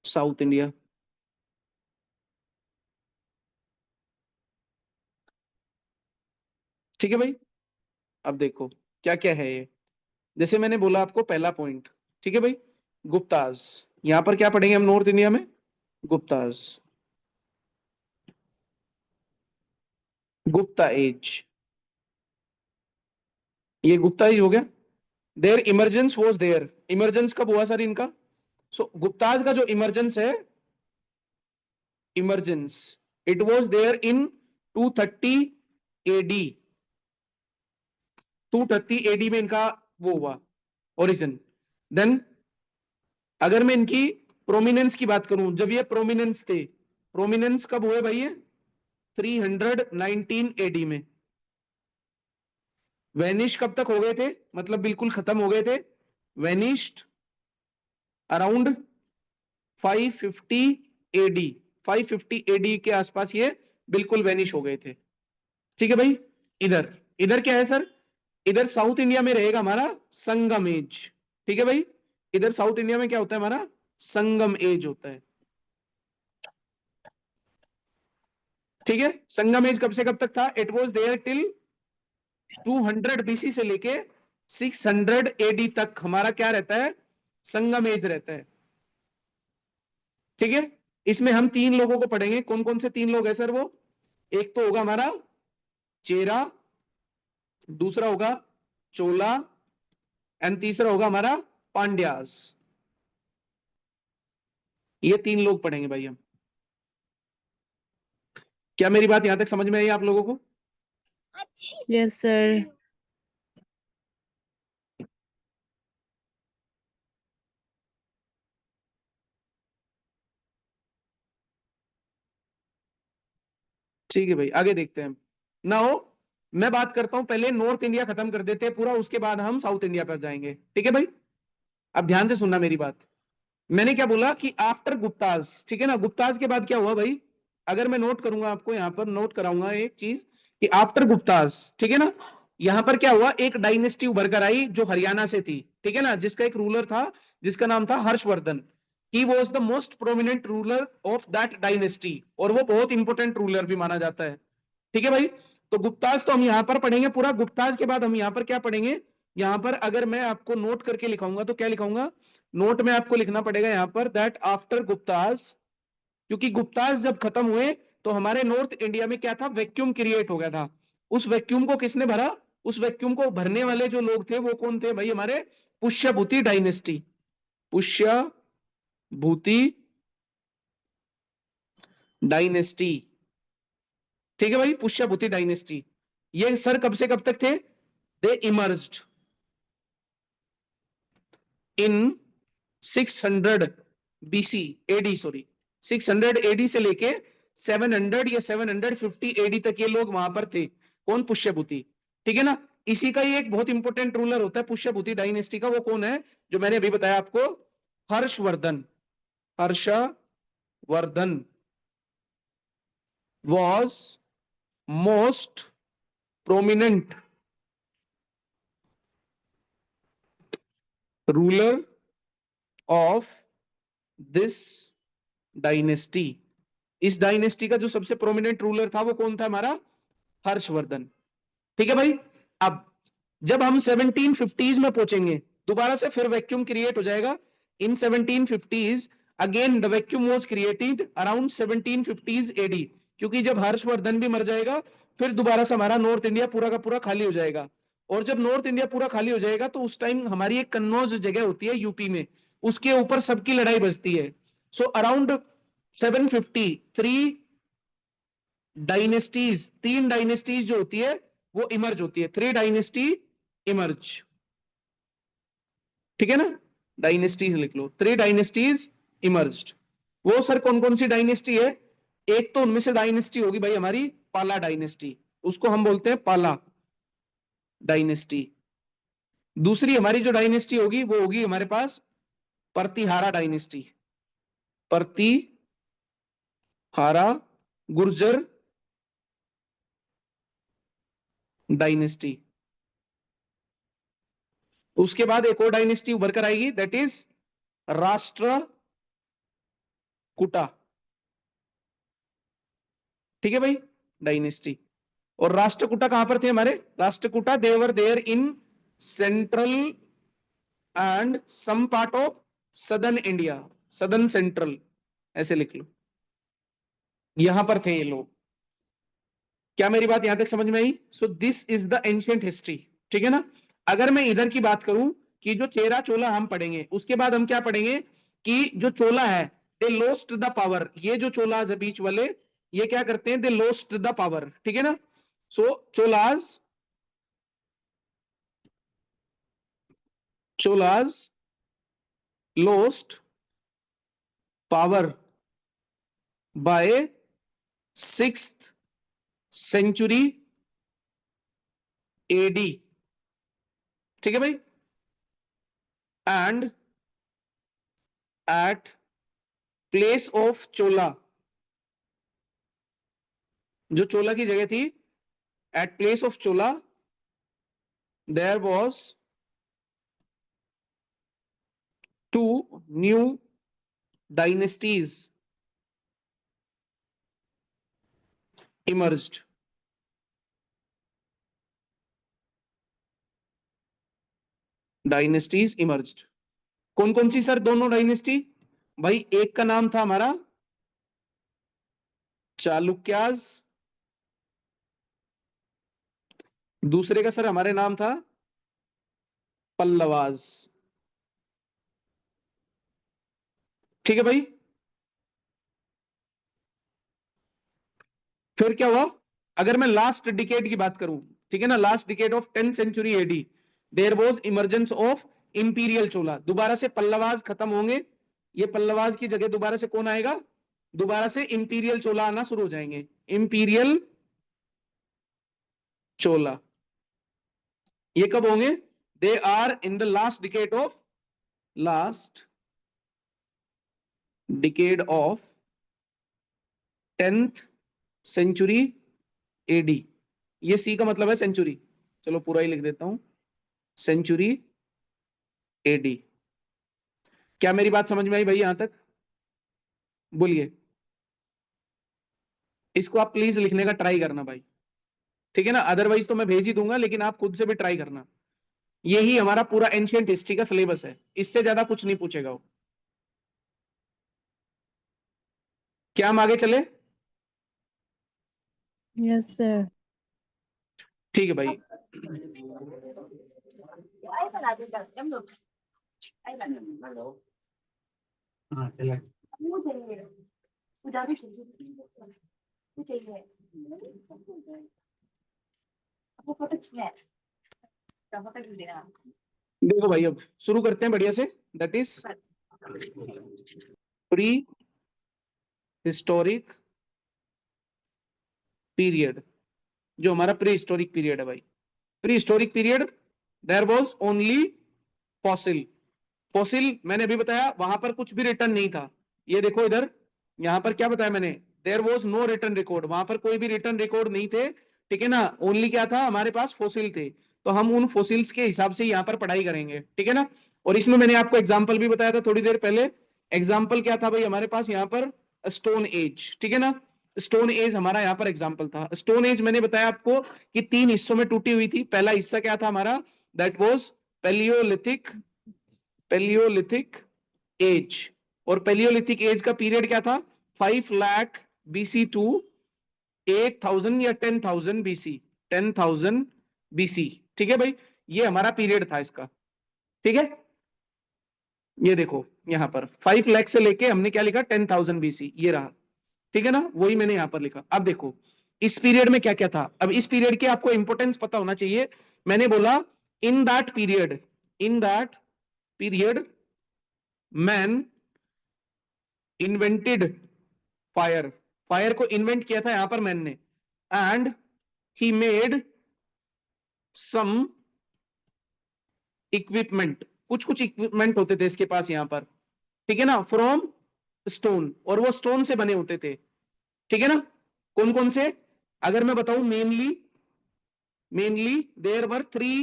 South India. ठीक है भाई। अब देखो क्या क्या है ये। जैसे मैंने बोला आपको पहला पॉइंट, ठीक है भाई, गुप्ताज। यहां पर क्या पढ़ेंगे हम नॉर्थ इंडिया में? गुप्ताज, गुप्ता एज। ये गुप्ता एज हो गया। There emergence was there. Emergence कब हुआ सर इनका? सो गुप्ताज का जो इमरजेंस है, emergence, it was there in 230 AD. 230 AD में इनका वो हुआ ओरिजिन। देन अगर मैं इनकी प्रोमिनेंस की बात करूं, जब ये प्रोमिनेंस थे, प्रोमिनेंस कब हुए भाई? ये 319 एडी में। वेनिश कब तक हो गए थे, मतलब बिल्कुल खत्म हो गए थे? वेनिश्ड अराउंड 550 एडी। 550 एडी के आसपास ये बिल्कुल वेनिश हो गए थे, ठीक है भाई। इधर, इधर क्या है सर? इधर साउथ इंडिया में रहेगा हमारा संगम एज, ठीक है भाई। इधर साउथ इंडिया में क्या होता है हमारा? संगम एज होता है, ठीक है। संगम एज कब से कब तक था? It was there till 200 BC से लेके 600 एडी तक हमारा क्या रहता है? संगम एज रहता है, ठीक है। इसमें हम तीन लोगों को पढ़ेंगे। कौन कौन से तीन लोग हैं सर वो? एक तो होगा हमारा चेरा, दूसरा होगा चोला, एंड तीसरा होगा हमारा पांड्यास। ये तीन लोग पढ़ेंगे भाई हम। क्या मेरी बात यहां तक समझ में आई आप लोगों को?
Yes sir.
ठीक है भाई, आगे देखते हैं। ना हो, मैं बात करता हूं, पहले नॉर्थ इंडिया खत्म कर देते हैं पूरा, उसके बाद हम साउथ इंडिया पर जाएंगे, ठीक है भाई। अब ध्यान से सुनना मेरी बात। मैंने क्या बोला कि आफ्टर गुप्ताज, ठीक है ना, गुप्ताज के बाद क्या हुआ भाई? अगर मैं नोट करूंगा, आपको यहां पर नोट कराऊंगा एक चीज कि आफ्टर गुप्ताज, ठीक है ना, यहां पर क्या हुआ? एक डायनेस्टी उभर कर आई जो हरियाणा से थी, ठीक है ना, जिसका एक रूलर था जिसका नाम था Harshvardhan. He was the most prominent ruler of that dynasty, और वो बहुत इंपॉर्टेंट रूलर भी माना जाता है, ठीक है भाई। तो गुप्ताज तो हम यहां पर पढ़ेंगे पूरा। गुप्ताज के बाद हम यहां पर क्या पढ़ेंगे? यहां पर अगर मैं आपको नोट करके लिखाऊंगा तो क्या लिखाऊंगा? नोट में आपको लिखना पड़ेगा यहां पर दैट आफ्टर गुप्ताज, क्योंकि गुप्ताज जब खत्म हुए तो हमारे नॉर्थ इंडिया में क्या था? वैक्यूम क्रिएट हो गया था। उस वैक्यूम को किसने भरा? उस वैक्यूम को भरने वाले जो लोग थे वो कौन थे भाई? हमारे पुष्यभूति डायनेस्टी। पुष्यभूति डायनेस्टी, ठीक है भाई, पुष्यभूति डायनेस्टी। ये सर कब से कब तक थे? दे इमर्ज्ड इन 600 बीसी एडी, सॉरी 600 एडी से लेके 700 या 750 एडी तक ये लोग वहां पर थे। कौन? पुष्यभूति, ठीक है ना। इसी का ही एक बहुत इंपॉर्टेंट रूलर होता है पुष्यभूति डायनेस्टी का। वो कौन है? जो मैंने अभी बताया आपको, Harshvardhan. Harshvardhan was most prominent ruler of this dynasty. इस डायनेस्टी का जो सबसे प्रोमिनेंट रूलर था वो कौन था? हमारा हर्षवर्धन। ठीक है भाई। अब जब हम 1750s में पहुंचेंगे, दोबारा से फिर वैक्यूम क्रिएट हो जाएगा in 1750s। Again the vacuum was created around 1750s AD, क्योंकि जब हर्षवर्धन भी मर जाएगा फिर दोबारा से हमारा नॉर्थ इंडिया पूरा का पूरा खाली हो जाएगा। और जब नॉर्थ इंडिया पूरा खाली हो जाएगा तो उस टाइम हमारी एक कन्नौज जगह होती है यूपी में, उसके ऊपर सबकी लड़ाई बजती है। सो अराउंड 753 डायनेस्टीज, 3 डायनेस्टीज जो होती है वो इमर्ज होती है, 3 डायनेस्टी इमर्ज। ठीक है ना, डायनेस्टीज लिख लो, 3 डायनेस्टीज इमर्ज्ड। वो सर कौन कौन सी डायनेस्टी है? एक तो उनमें से डायनेस्टी होगी भाई हमारी पाला डायनेस्टी, उसको हम बोलते हैं पाला डायनेस्टी। दूसरी हमारी जो डायनेस्टी होगी वो होगी हमारे पास प्रतिहारा डायनेस्टी, प्रतिहारा गुर्जर डायनेस्टी। उसके बाद एक और डायनेस्टी उभर कर आएगी, दैट इज राष्ट्रकूटा। ठीक है भाई, डायनेस्टी। और राष्ट्रकूटा कहां पर थे हमारे? Rashtrakuta they were there in central and some part of southern India, southern central, ऐसे लिख लो, यहां पर थे ये लोग। क्या मेरी बात यहां तक समझ में आई? So this is the ancient history. ठीक है ना। अगर मैं इधर की बात करूं कि जो चेरा चोला हम पढ़ेंगे, उसके बाद हम क्या पढ़ेंगे कि जो चोला है दे लोस्ट द पावर। ये जो चोलाज है बीच वाले, ये क्या करते हैं? दे लोस्ट द पावर। ठीक है ना। सो Cholas lost power by 6th century AD। ठीक है भाई। And at place of Chola, जो चोला की जगह थी, at place of Chola there was 2 new dynasties emerged. Dynasties emerged कौन कौन सी सर? दोनों डायनेस्टी भाई, एक का नाम था हमारा चालुक्याज, दूसरे का सर हमारे नाम था पल्लवाज। ठीक है भाई। फिर क्या हुआ? अगर मैं लास्ट डिकेड की बात करूं, ठीक है ना, last decade of 10th century AD, there was emergence of imperial Chola. दोबारा से पल्लवाज खत्म होंगे, ये पल्लवाज की जगह दोबारा से कौन आएगा? दोबारा से इंपीरियल चोला आना शुरू हो जाएंगे, इंपीरियल चोला। ये कब होंगे? They are in the last decade of 10th century AD. ये सी का मतलब है सेंचुरी, चलो पूरा ही लिख देता हूं, सेंचुरी एडी। क्या मेरी बात समझ में आई भाई यहां तक? बोलिए। इसको आप प्लीज लिखने का ट्राई करना भाई, ठीक है ना, अदरवाइज तो मैं भेज ही दूंगा, लेकिन आप खुद से भी ट्राई करना। यही हमारा पूरा एंशिएंट हिस्ट्री का सिलेबस है, इससे ज्यादा कुछ नहीं पूछेगा वो। क्या हम आगे चले?
Yes sir.
ठीक है भाई। देखो भाई, अब शुरू करते हैं बढ़िया से। That is prehistoric period. जो हमारा प्री हिस्टोरिक पीरियड है भाई, prehistoric period there was only fossil. Fossil मैंने अभी बताया, वहां पर कुछ भी रिटर्न नहीं था। ये देखो इधर, यहां पर क्या बताया मैंने? There was no written record, वहां पर कोई भी रिटर्न रिकॉर्ड नहीं थे, ठीक है ना। ओनली क्या था, हमारे पास फोसिल थे, तो हम उन फोसिल्स के हिसाब से यहाँ पर पढ़ाई करेंगे, ठीक है ना। और इसमें मैंने आपको एग्जाम्पल भी बताया था थोड़ी देर पहले। एग्जाम्पल क्या था भाई हमारे पास यहाँ पर, स्टोन एज, ठीक है ना। स्टोन एज हमारा यहाँ पर एग्जाम्पल था। स्टोन एज मैंने बताया आपको कि 3 हिस्सों में टूटी हुई थी। पहला हिस्सा क्या था हमारा, that was palaeolithic, palaeolithic age. और पेलियोलिथिक एज का पीरियड क्या था, 5 लाख बीसी टू 8,000 या 10,000 बीसी, 10,000 बीसी, ठीक है भाई। ये हमारा पीरियड था इसका, ठीक है। ये देखो यहां पर 5 लाख से लेके हमने क्या लिखा, 10,000 बीसी, ये रहा, ठीक है ना। वही मैंने यहां पर लिखा। अब देखो इस पीरियड में क्या क्या था। अब इस पीरियड के आपको इंपोर्टेंस पता होना चाहिए। मैंने बोला in that period, in that period man invented fire, fire को इन्वेंट किया था यहां पर मैन ने। And he made some equipment, कुछ कुछ इक्विपमेंट होते थे इसके पास यहाँ पर, ठीक है ना, फ्रॉम स्टोन, और वो स्टोन से बने होते थे, ठीक है ना। कौन कौन से, अगर मैं बताऊं, mainly mainly there were three,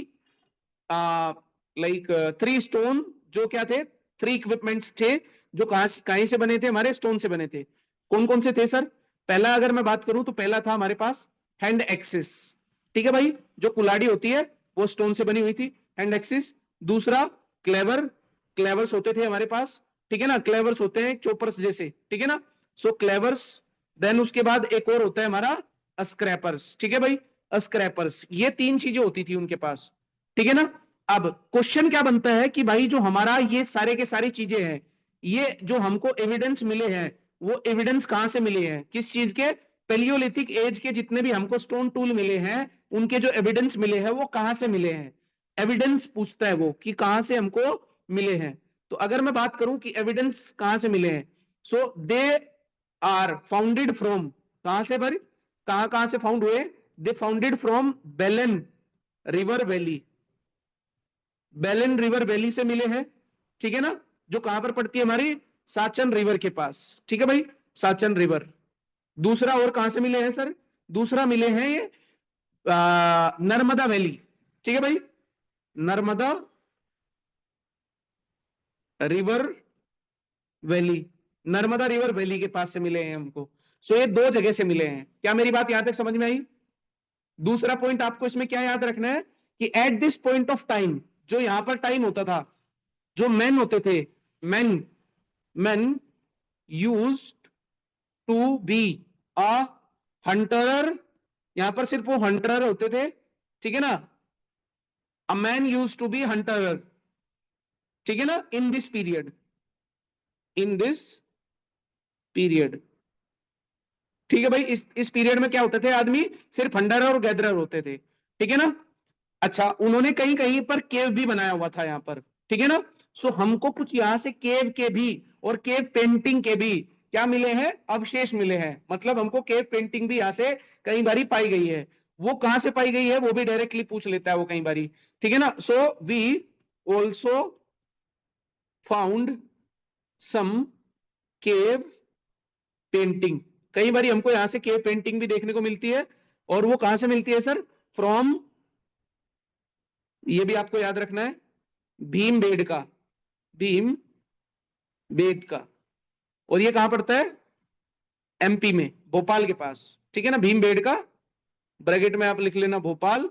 like 3 stone, जो क्या थे, 3 इक्विपमेंट्स थे, जो कहां से बने थे, हमारे स्टोन से बने थे। कौन कौन से थे सर। पहला अगर मैं बात करूं तो पहला था हमारे पास हैंड एक्सिस, ठीक है भाई, जो कुलाड़ी होती है वो स्टोन से बनी हुई थी, हैंड एक्सिस। दूसरा क्लेवर, क्लेवर्स होते थे हमारे पास, ठीक है ना, क्लेवर्स होते हैं चोपर्स जैसे, ठीक है ना, सो क्लेवर्स। देन उसके बाद एक और होता है हमारा स्क्रैपर्स, ठीक है भाई, स्क्रैपर्स। ये 3 चीजें होती थी उनके पास, ठीक है ना। अब क्वेश्चन क्या बनता है कि भाई जो हमारा ये सारे के सारी चीजें हैं, ये जो हमको एविडेंस मिले हैं, वो एविडेंस कहां से मिले हैं, किस चीज के, पेलियोलिथिक एज के जितने भी हमको स्टोन टूल मिले हैं, उनके जो एविडेंस मिले हैं वो कहां से मिले हैं। एविडेंस पूछता है वो कि कहां से हमको मिले हैं। तो अगर मैं बात करूं कि एविडेंस कहां से मिले हैं, सो दे आर फाउंडेड फ्रॉम, कहां से भाई, कहां कहां से फाउंड हुए, दे फाउंडेड फ्रॉम बेलन रिवर वैली, बेलन रिवर वैली से मिले हैं, ठीक है ना, जो कहां पर पड़ती है हमारी, साचन रिवर के पास, ठीक है भाई, साचन रिवर। दूसरा और कहां से मिले हैं सर, दूसरा मिले हैं ये नर्मदा वैली, ठीक है भाई, Narmada river valley, Narmada river valley के पास से मिले हैं हमको। सो ये 2 जगह से मिले हैं। क्या मेरी बात यहां तक समझ में आई। दूसरा पॉइंट आपको इसमें क्या याद रखना है कि at this point of time, जो यहां पर टाइम होता था, जो मैन होते थे, man, men used to be a hunter, यहां पर सिर्फ वो हंटर होते थे, ठीक है ना, a man used to be hunter, ठीक है ना, in this period, in this period, ठीक है भाई। इस पीरियड में क्या होते थे आदमी, सिर्फ हंटर और गैदरर होते थे, ठीक है ना। अच्छा, उन्होंने कहीं कहीं पर केव भी बनाया हुआ था यहाँ पर, ठीक है ना। सो हमको कुछ यहाँ से केव के भी और केव पेंटिंग के भी क्या मिले हैं, अवशेष मिले हैं। मतलब हमको केव पेंटिंग भी यहाँ से कई बारी पाई गई है। वो कहां से पाई गई है वो भी डायरेक्टली पूछ लेता है वो कई बारी, ठीक है ना। So we also found some cave painting, कई बारी हमको यहाँ से केव पेंटिंग भी देखने को मिलती है। और वो कहां से मिलती है सर, फ्रॉम, ये भी आपको याद रखना है, भीम बेड का, भीम बेड का। और ये कहां पड़ता है, एमपी में, भोपाल के पास, ठीक है ना, भीम बेड का, ब्रैकेट में आप लिख लेना भोपाल,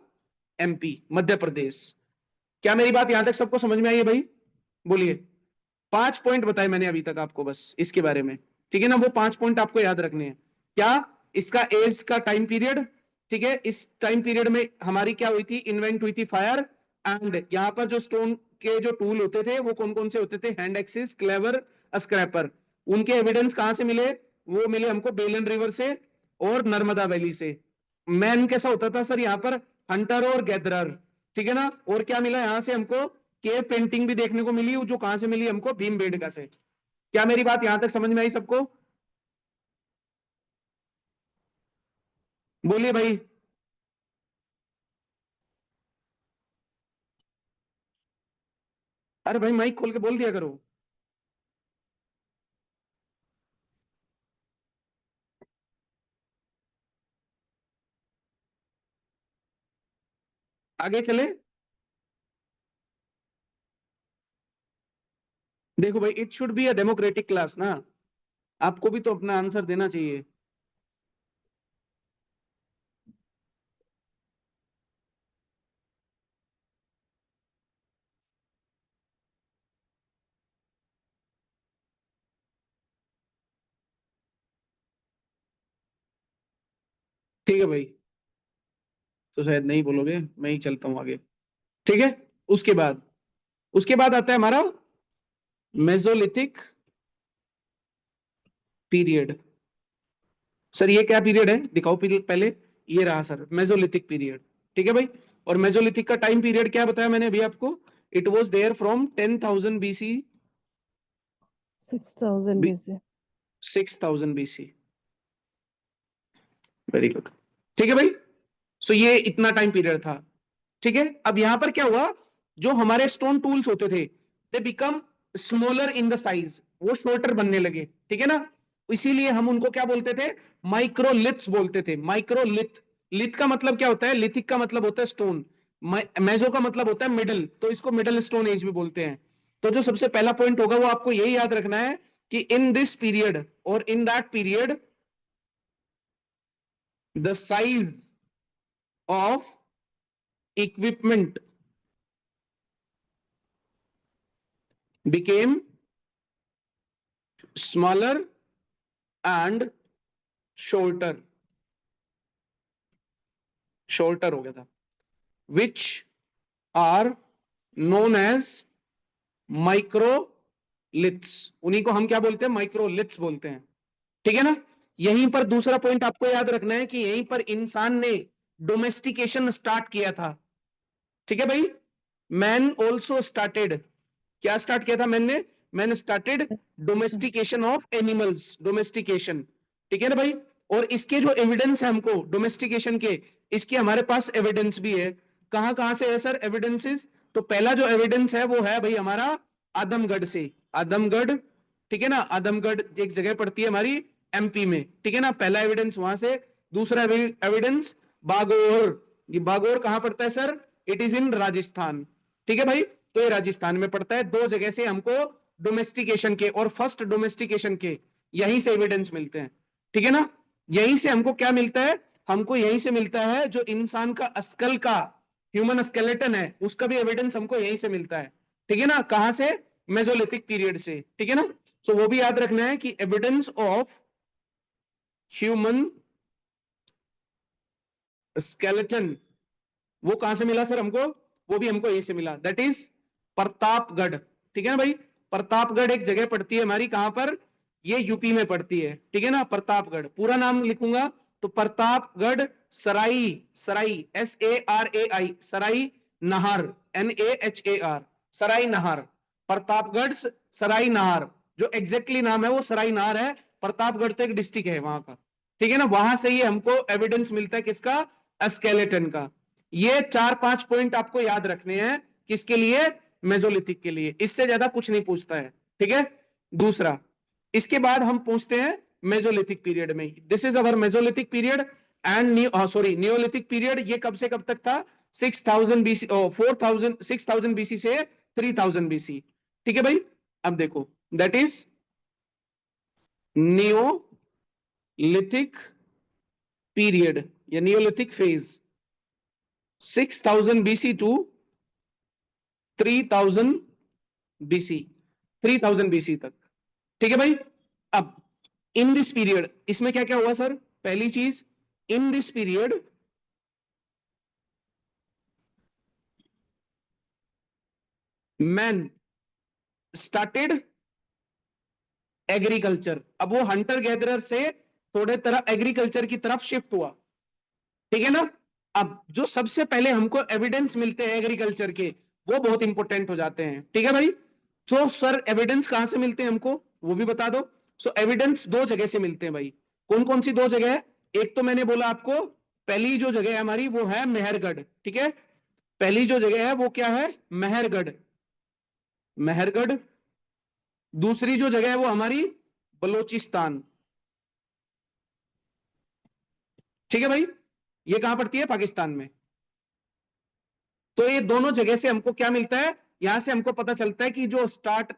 एमपी, मध्य प्रदेश। क्या मेरी बात यहां तक सबको समझ में आई है भाई, बोलिए। 5 पॉइंट बताए मैंने अभी तक आपको बस इसके बारे में, ठीक है ना। वो 5 पॉइंट आपको याद रखने हैं। क्या, इसका एज का टाइम पीरियड, ठीक है, इस टाइम पीरियड में हमारी क्या हुई थी, इन्वेंट हुई थी फायर। एंड यहाँ पर जो स्टोन के जो टूल होते थे वो कौन कौन से होते थे, हैंड एक्सिस, क्लेवर, स्क्रैपर। उनके एविडेंस कहां से मिले, वो मिले हमको बेलन रिवर से और नर्मदा वैली से। मैन कैसा होता था सर यहाँ पर, हंटर और गैदरर, ठीक है ना। और क्या मिला यहां से हमको, केव पेंटिंग भी देखने को मिली, जो कहां से मिली हमको, भीमबेडका से। क्या मेरी बात यहां तक समझ में आई सबको, बोलिए भाई। अरे भाई माइक खोल के बोल दिया करो। आगे चले। देखो भाई, it should be a democratic class ना, आपको भी तो अपना आंसर देना चाहिए। ठीक है भाई, तो शायद नहीं बोलोगे, मैं ही चलता हूं आगे। ठीक है, उसके बाद आता है हमारा मेसोलिथिक पीरियड। सर ये क्या पीरियड है, दिखाओ पीरियड पहले। ये रहा सर मेसोलिथिक पीरियड। ठीक है भाई, और मेसोलिथिक का टाइम पीरियड क्या बताया मैंने अभी आपको, it was there from 10,000 BC
6000 BC.
6000 BC. Very good. ठीक है भाई, सो ये इतना टाइम पीरियड था। ठीक है, अब यहां पर क्या हुआ, जो हमारे स्टोन टूल्स होते थे they become smaller in the size, वो शॉर्टर बनने लगे। ठीक है ना, इसीलिए हम उनको क्या बोलते थे, माइक्रोलिथ्स बोलते थे। माइक्रोलिथ, लिथ का मतलब क्या होता है, लिथिक का मतलब होता है स्टोन, मेजो का मतलब होता है मिडल, तो इसको मिडल स्टोन एज भी बोलते हैं। तो जो सबसे पहला पॉइंट होगा वो आपको यही याद रखना है कि इन दिस पीरियड और इन that period the size of equipment became smaller and shorter हो गया था, which are known as microliths। उन्हीं को हम क्या बोलते हैं, माइक्रोलिथ्स बोलते हैं। ठीक है ना, यहीं पर दूसरा पॉइंट आपको याद रखना है कि यहीं पर इंसान ने डोमेस्टिकेशन स्टार्ट किया था। ठीक है भाई, मैन ऑल्सो स्टार्टेड, क्या स्टार्ट किया था मैन ने, man started domestication of animals, domestication. ठीक है ना भाई, और इसके जो एविडेंस है हमको डोमेस्टिकेशन के, इसके हमारे पास एविडेंस भी है। कहां कहां से है सर एविडेंसेस, तो पहला जो एविडेंस है वो है भाई हमारा आदमगढ़ से, आदमगढ़। ठीक है ना, आदमगढ़ एक जगह पड़ती है हमारी एमपी में। ठीक है ना, पहला एविडेंस वहां से। दूसरा एविडेंस बागोर, ये बागोर कहां पड़ता है sir, it is in Rajasthan. ठीक है भाई, तो ये राजस्थान में पड़ता है। दो जगह से हमको डोमेस्टिकेशन के और फर्स्ट डोमेस्टिकेशन के यहीं से एविडेंस मिलते हैं। ठीक है ना, यहीं से हमको क्या मिलता है, हमको यहीं से मिलता है जो इंसान का अस्कल का ह्यूमन स्केलेटन है उसका भी एविडेंस हमको यहीं से मिलता है। ठीक है ना, कहां से, मेसोलिथिक पीरियड से। ठीक है ना, सो वो भी याद रखना है कि एविडेंस ऑफ ह्यूमन स्केलेटन वो कहां से मिला सर हमको, वो भी हमको यहीं से मिला, दैट इज प्रतापगढ़। ठीक है ना भाई, प्रतापगढ़ एक जगह पड़ती है हमारी, कहां पर, ये यूपी में पड़ती है। ठीक है ना, प्रतापगढ़, पूरा नाम लिखूंगा तो प्रतापगढ़ सराई, सराई SARAI, सराई नहार, NAHAR, सराई नहार, प्रतापगढ़ सराई नहार। जो एग्जैक्टली नाम है वो सराई नहार है, प्रतापगढ़ तो एक डिस्ट्रिक्ट है वहां का। ठीक है ना, वहां से ही हमको एविडेंस मिलता है किसका, स्केलेटन का। ये 4-5 पॉइंट आपको याद रखने हैं, किसके लिए, मेसोलिथिक के लिए, इससे ज्यादा कुछ नहीं पूछता है। ठीक है, दूसरा, इसके बाद हम पूछते हैं मेसोलिथिक पीरियड में, this is our Mesolithic period and sorry Neolithic period. ये कब से कब तक था, 6000 बीसी, 4000, 6000 बीसी से 3000 बीसी। ठीक है भाई, अब देखो, दैट इज नियोलिथिक पीरियड या neolithic phase, 6000 BC to 3000 BC, 3000 BC तक। ठीक है भाई, अब इन दिस पीरियड इसमें क्या क्या हुआ सर, पहली चीज, in this period man started agriculture. अब वो हंटर गैदरर से थोड़े तरह एग्रीकल्चर की तरफ शिफ्ट हुआ। ठीक है ना, अब जो सबसे पहले हमको एविडेंस मिलते हैं एग्रीकल्चर के, वो बहुत इंपॉर्टेंट हो जाते हैं। ठीक है भाई, तो सर एविडेंस कहां से मिलते हैं हमको, वो भी बता दो। सो एविडेंस दो जगह से मिलते हैं भाई, कौन कौन सी दो जगह है, एक तो मैंने बोला आपको, पहली जो जगह है हमारी वो है मेहरगढ़। ठीक है, पहली जो जगह है वो क्या है, मेहरगढ़, मेहरगढ़। दूसरी जो जगह है वो हमारी बलोचिस्तान। ठीक है भाई, ये कहां पड़ती है, पाकिस्तान में। तो ये दोनों जगह से हमको क्या मिलता है, यहां से हमको पता चलता है कि जो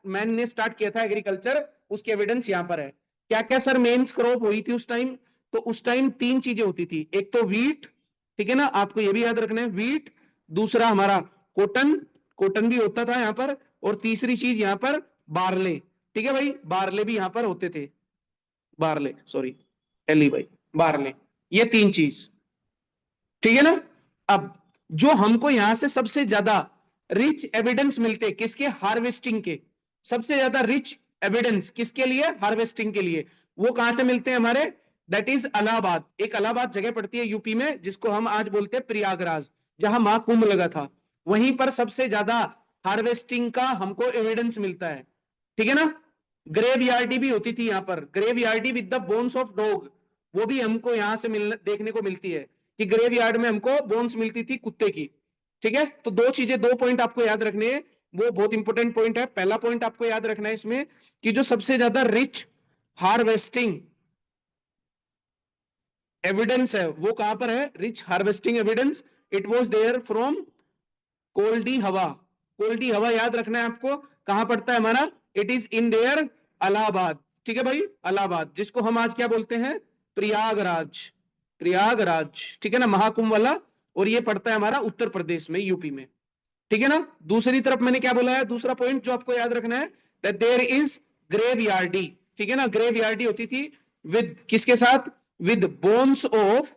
मैन ने स्टार्ट किया था एग्रीकल्चर, उसकी एविडेंस यहाँ पर है। क्या क्या सर मेन क्रॉप हुई थी उस टाइम? तो उस टाइम 3 चीजें होती थी, एक तो वीट, ठीक है ना, आपको ये भी याद रखना है वीट, दूसरा हमारा कॉटन, कॉटन भी होता था यहाँ पर, और तीसरी चीज यहाँ पर बारले, ठीक है भाई, बारले भी यहाँ पर होते थे, बारले, सॉरी एली भाई, बारले, ये 3 चीज, ठीक है ना। अब जो हमको यहां से सबसे ज्यादा रिच एविडेंस मिलते किसके, हार्वेस्टिंग के, सबसे ज्यादा रिच एविडेंस किसके लिए, हार्वेस्टिंग के लिए, वो कहां से मिलते हैं हमारे, दैट इज इलाहाबाद। एक इलाहाबाद जगह पड़ती है यूपी में, जिसको हम आज बोलते हैं प्रयागराज, जहां महाकुंभ लगा था, वहीं पर सबसे ज्यादा हार्वेस्टिंग का हमको एविडेंस मिलता है, ठीक है ना। ग्रेव यार्डी भी होती थी यहाँ पर, graveyard with the bones of dog, वो भी हमको यहां से देखने को मिलती है कि ग्रेव यार्ड में हमको बोन्स मिलती थी कुत्ते की, ठीक है। तो दो चीजें, 2 पॉइंट आपको याद रखने हैं, वो बहुत इंपॉर्टेंट पॉइंट है। पहला पॉइंट आपको याद रखना है इसमें कि जो सबसे ज्यादा रिच हार्वेस्टिंग एविडेंस है वो कहां पर है, rich harvesting evidence, it was there from Koldihwa, कोल्डी हवा याद रखना है आपको, कहां पड़ता है हमारा, it is in their Allahabad, ठीक है भाई, इलाहाबाद, जिसको हम आज क्या बोलते हैं, प्रयागराज, प्रयागराज, ठीक है ना, महाकुंभ वाला, और ये पड़ता है हमारा उत्तर प्रदेश में, यूपी में, ठीक है ना। दूसरी तरफ मैंने क्या बोला है, दूसरा पॉइंट जो आपको याद रखना है, दैट देयर इज ग्रेव यार्डी, ठीक है ना, ग्रेव यार्डी होती थी विद किसके साथ, with bones of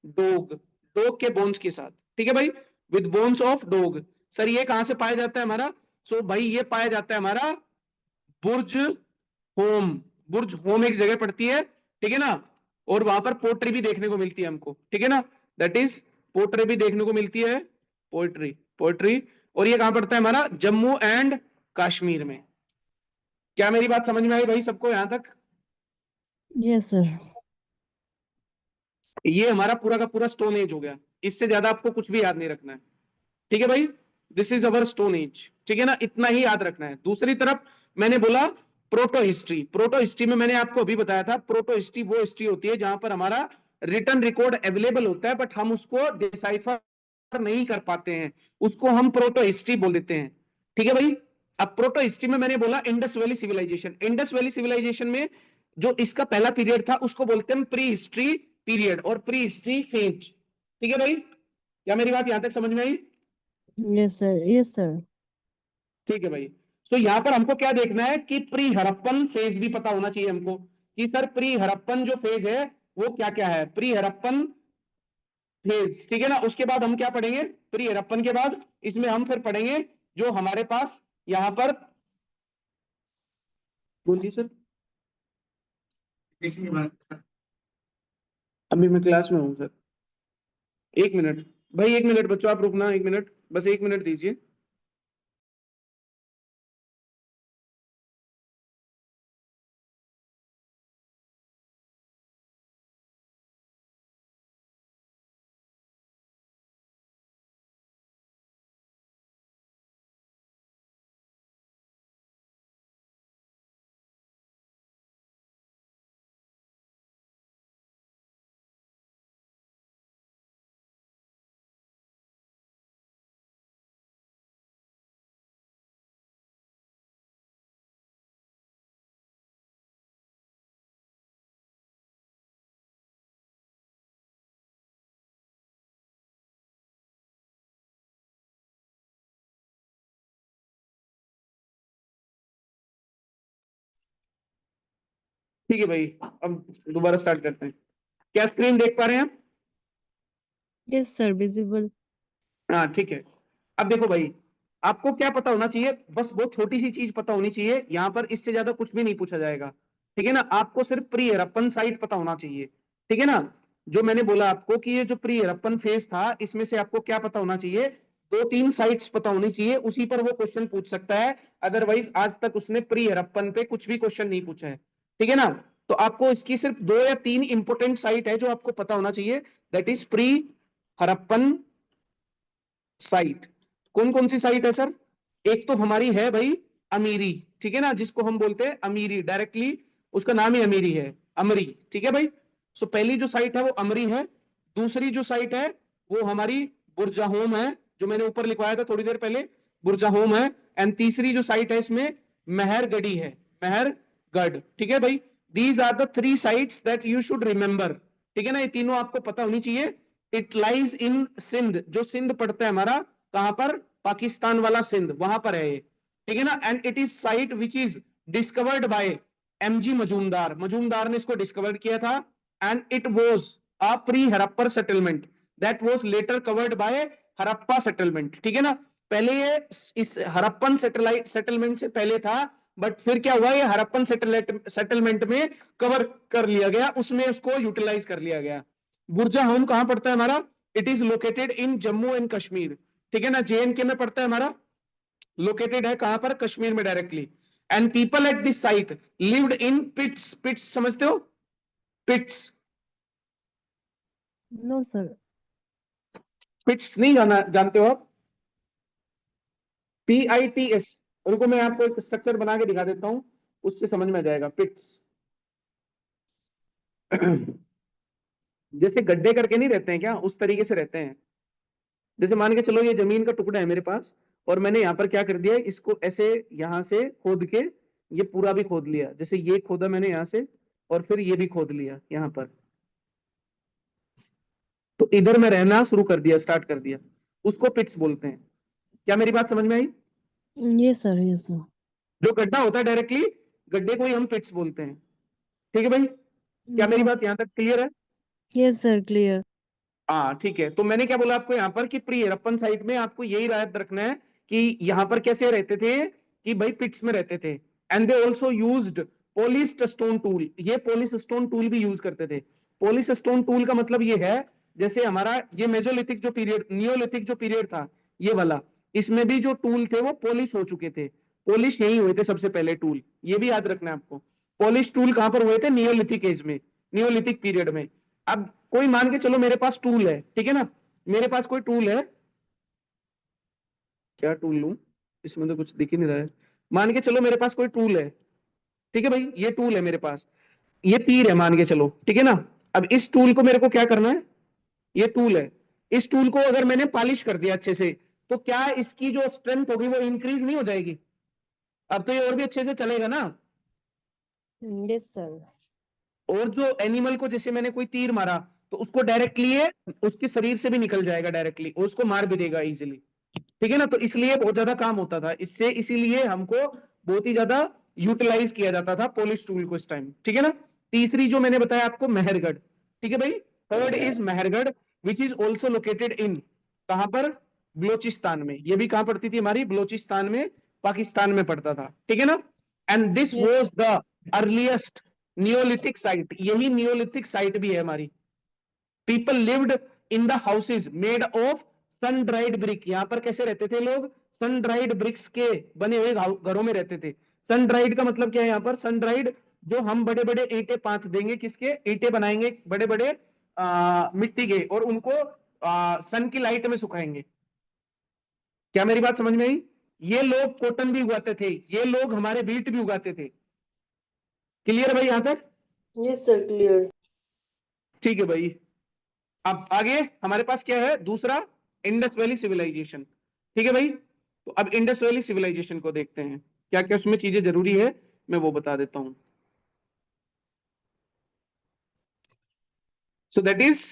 dog, dog के बोन्स के साथ, ठीक है भाई, with bones of dog. Sir ये कहां से पाया जाता है हमारा, सो भाई ये पाया जाता है हमारा बुर्ज होम, बुर्ज होम एक जगह पड़ती है, ठीक है ना, और वहां पर पोट्री भी देखने को मिलती है हमको, ठीक है ना, दैट इज पोट्री भी देखने को मिलती है, पोएट्री, पोएट्री, और ये कहां पड़ता है हमारा, जम्मू एंड कश्मीर में। क्या मेरी बात समझ में आई भाई सबको यहां तक?
Yes sir.
ये हमारा पूरा का पूरा स्टोन एज हो गया, इससे ज्यादा आपको कुछ भी याद नहीं रखना है, ठीक है भाई, this is our stone age, ठीक है ना, इतना ही याद रखना है। दूसरी तरफ मैंने बोला प्रोटो हिस्ट्री, प्रोटो हिस्ट्री में मैंने आपको अभी बताया था, प्रोटो हिस्ट्री वो हिस्ट्री होती है जहां पर हमारा रिटन रिकॉर्ड अवेलेबल होता है, बट हम उसको डिसाइफर नहीं कर पाते हैं, उसको हम प्रोटो हिस्ट्री बोल देते हैं, ठीक है भाई। अब प्रोटो हिस्ट्री में मैंने बोला Indus valley civilisation, Indus valley civilisation में जो इसका पहला पीरियड था उसको बोलते हैं प्री हिस्ट्री पीरियड और प्री हिस्ट्री फेज, ठीक है भाई, क्या मेरी बात यहां तक समझ में आई?
Yes sir, yes sir.
ठीक है भाई। तो यहां पर हमको क्या देखना है कि प्री हड़प्पन फेज भी पता होना चाहिए हमको, कि सर प्री हड़प्पन जो फेज है वो क्या क्या है, प्री हड़प्पन फेज, ठीक है ना। उसके बाद हम क्या पढ़ेंगे, प्री हड़प्पन के बाद इसमें हम फिर पढ़ेंगे जो हमारे पास यहां पर, बोलिए सर। अभी मैं क्लास में हूँ सर, 1 मिनट भाई, 1 मिनट बच्चों, आप रुकना 1 मिनट, बस 1 मिनट दीजिए। ठीक है भाई, अब दोबारा स्टार्ट करते हैं। क्या स्क्रीन देख पा रहे हैं आप?
Yes sir, visible.
हाँ ठीक है। अब देखो भाई, आपको क्या पता होना चाहिए, बस बहुत छोटी सी चीज पता होनी चाहिए यहाँ पर, इससे ज्यादा कुछ भी नहीं पूछा जाएगा, ठीक है ना। आपको सिर्फ प्री हड़प्पन साइट पता होना चाहिए, ठीक है ना। जो मैंने बोला आपको कि ये जो प्री हड़प्पन फेज था, इसमें से आपको क्या पता होना चाहिए, 2-3 साइट्स पता होनी चाहिए, उसी पर वो क्वेश्चन पूछ सकता है, अदरवाइज आज तक उसने प्री हड़प्पन पे कुछ भी क्वेश्चन नहीं पूछा है, ठीक है ना। तो आपको इसकी सिर्फ 2 या 3 इंपोर्टेंट साइट है जो आपको पता होना चाहिए, that is pre Harappan site. कौन कौन सी साइट है सर? एक तो हमारी है भाई अमीरी, ठीक है ना, जिसको हम बोलते हैं अमीरी, डायरेक्टली उसका नाम ही अमीरी है, अमरी, ठीक है भाई। सो पहली जो साइट है वो अमरी है। दूसरी जो साइट है वो हमारी बुरजाहोम है, जो मैंने ऊपर लिखवाया था थोड़ी देर पहले, बुरजाहोम है। एंड तीसरी जो साइट है इसमें मेहरगढ़ी है, मेहरगढ़। ठीक है भाई, these are the 3 sites that you should remember. ठीक है ना, ये तीनों आपको पता होनी चाहिए। इट लाइज इन सिंध, जो सिंध पड़ता है हमारा, कहां पर, पाकिस्तान वाला सिंध, वहां पर है ये। ठीक है ना, and it is site which is discovered by MG Majumdar, Majumdar ने इसको डिस्कवर किया था। And it was a pre हड़प्पर settlement that was later covered by Harappa settlement. ठीक है ना, पहले ये इस हड़प्पन सेटलमेंट से पहले था, बट फिर क्या हुआ, ये हड़प्पन सेटलमेंट में कवर कर लिया गया, उसमें उसको यूटिलाइज कर लिया गया। बुर्जा होम कहां पड़ता है हमारा, it is located in Jammu and Kashmir. ठीक है ना, जेएनके में पड़ता है हमारा, लोकेटेड है कहां पर, कश्मीर में directly. And people at this site lived in pits, pits समझते हो, पिट्स,
No, sir.
पिट्स नहीं जाना, जानते हो आप, PITS। रुको मैं आपको एक स्ट्रक्चर बना के दिखा देता हूं, उससे समझ में आ जाएगा, पिट्स। जैसे गड्ढे करके नहीं रहते हैं क्या, उस तरीके से रहते हैं। जैसे मान के चलो ये जमीन का टुकड़ा है मेरे पास, और मैंने यहाँ पर क्या कर दिया, इसको ऐसे यहां से खोद के ये पूरा भी खोद लिया, जैसे ये खोदा मैंने यहां से, और फिर ये भी खोद लिया यहां पर, तो इधर मैं रहना शुरू कर दिया, स्टार्ट कर दिया, उसको पिट्स बोलते हैं। क्या मेरी बात समझ में आई?
Yes, sir. Yes, sir.
जो गड्ढा होता है डायरेक्टली, गड्ढे को ही हम पिट्स बोलते हैं। ठीक है भाई, क्या मेरी
No.
बात यहां तक क्लियर है?
Yes, sir. Clear.
हाँ ठीक है, तो मैंने क्या बोला आपको यहाँ पर कि प्री हड़प्पन साइट में आपको यही याद रखना है कि यहाँ पर कैसे रहते थे, कि भाई पिट्स में रहते थे। And they also used polished stone tool, ये पॉलिश स्टोन टूल भी यूज करते थे। पॉलिश स्टोन टूल का मतलब ये है, जैसे हमारा ये मेजोलिथिक जो पीरियड, नियोलिथिक जो पीरियड था ये वाला, इसमें भी जो टूल थे वो पॉलिश हो चुके थे, पॉलिश यही हुए थे सबसे पहले टूल, ये भी याद रखना है आपको। पॉलिश टूल कहां पर हुए थे, नियोलिथिक एज में, नियोलिथिक पीरियड में। अब कोई मान के चलो मेरे पास टूल है, ठीक है ना, मेरे पास कोई टूल है, क्या टूल लूं, इसमें तो कुछ दिख ही नहीं रहा है। मान के चलो मेरे पास कोई टूल है, ठीक है भाई, ये टूल है मेरे पास, ये तीर है मान के चलो, ठीक है ना। अब इस टूल को मेरे को क्या करना है, ये टूल है, इस टूल को अगर मैंने पॉलिश कर दिया अच्छे से, तो क्या इसकी जो स्ट्रेंथ होगी वो इंक्रीज नहीं हो जाएगी? अब तो ये और भी अच्छे से चलेगा ना।
Yes, sir.
और जो एनिमल को, जैसे मैंने कोई तीर मारा, तो उसको डायरेक्टली ये उसके शरीर से भी निकल जाएगा डायरेक्टली, और उसको मार भी देगा इजीली। ठीक है ना, तो इसलिए बहुत ज्यादा काम होता था इससे, इसीलिए हमको बहुत ही ज्यादा यूटिलाइज किया जाता था पॉलिश टूल को इस टाइम। ठीक है ना, तीसरी जो मैंने बताया आपको, मेहरगढ़। ठीक है भाई, third is Mehrgarh, which is also located in, कहां पर, बलोचिस्तान में। ये भी कहां पड़ती थी हमारी, बलोचिस्तान में, पाकिस्तान में पड़ता था। ठीक है ना, and this
Yes.
Was the earliest neolithic site, यही नियोलिथिक साइट भी है हमारी। People lived in the houses made of sun dried brick, यहां पर कैसे रहते थे लोग, सन ड्राइड ब्रिक्स के बने हुए घरों में रहते थे। सन ड्राइड का मतलब क्या है यहाँ पर, सन ड्राइड, जो हम बड़े बड़े ईंटे पाथ देंगे, किसके ईंटे बनाएंगे बड़े बड़े मिट्टी के, और उनको सन की लाइट में सुखाएंगे। क्या मेरी बात समझ में आई? ये लोग कॉटन भी उगाते थे, ये लोग हमारे बीट भी उगाते थे। क्लियर भाई यहां तक?
Yes, sir. Clear.
ठीक है भाई, अब आगे हमारे पास क्या है, दूसरा, इंडस वैली सिविलाइजेशन। ठीक है भाई, तो अब इंडस वैली सिविलाइजेशन को देखते हैं, क्या क्या उसमें चीजें जरूरी है, मैं वो बता देता हूं। So that is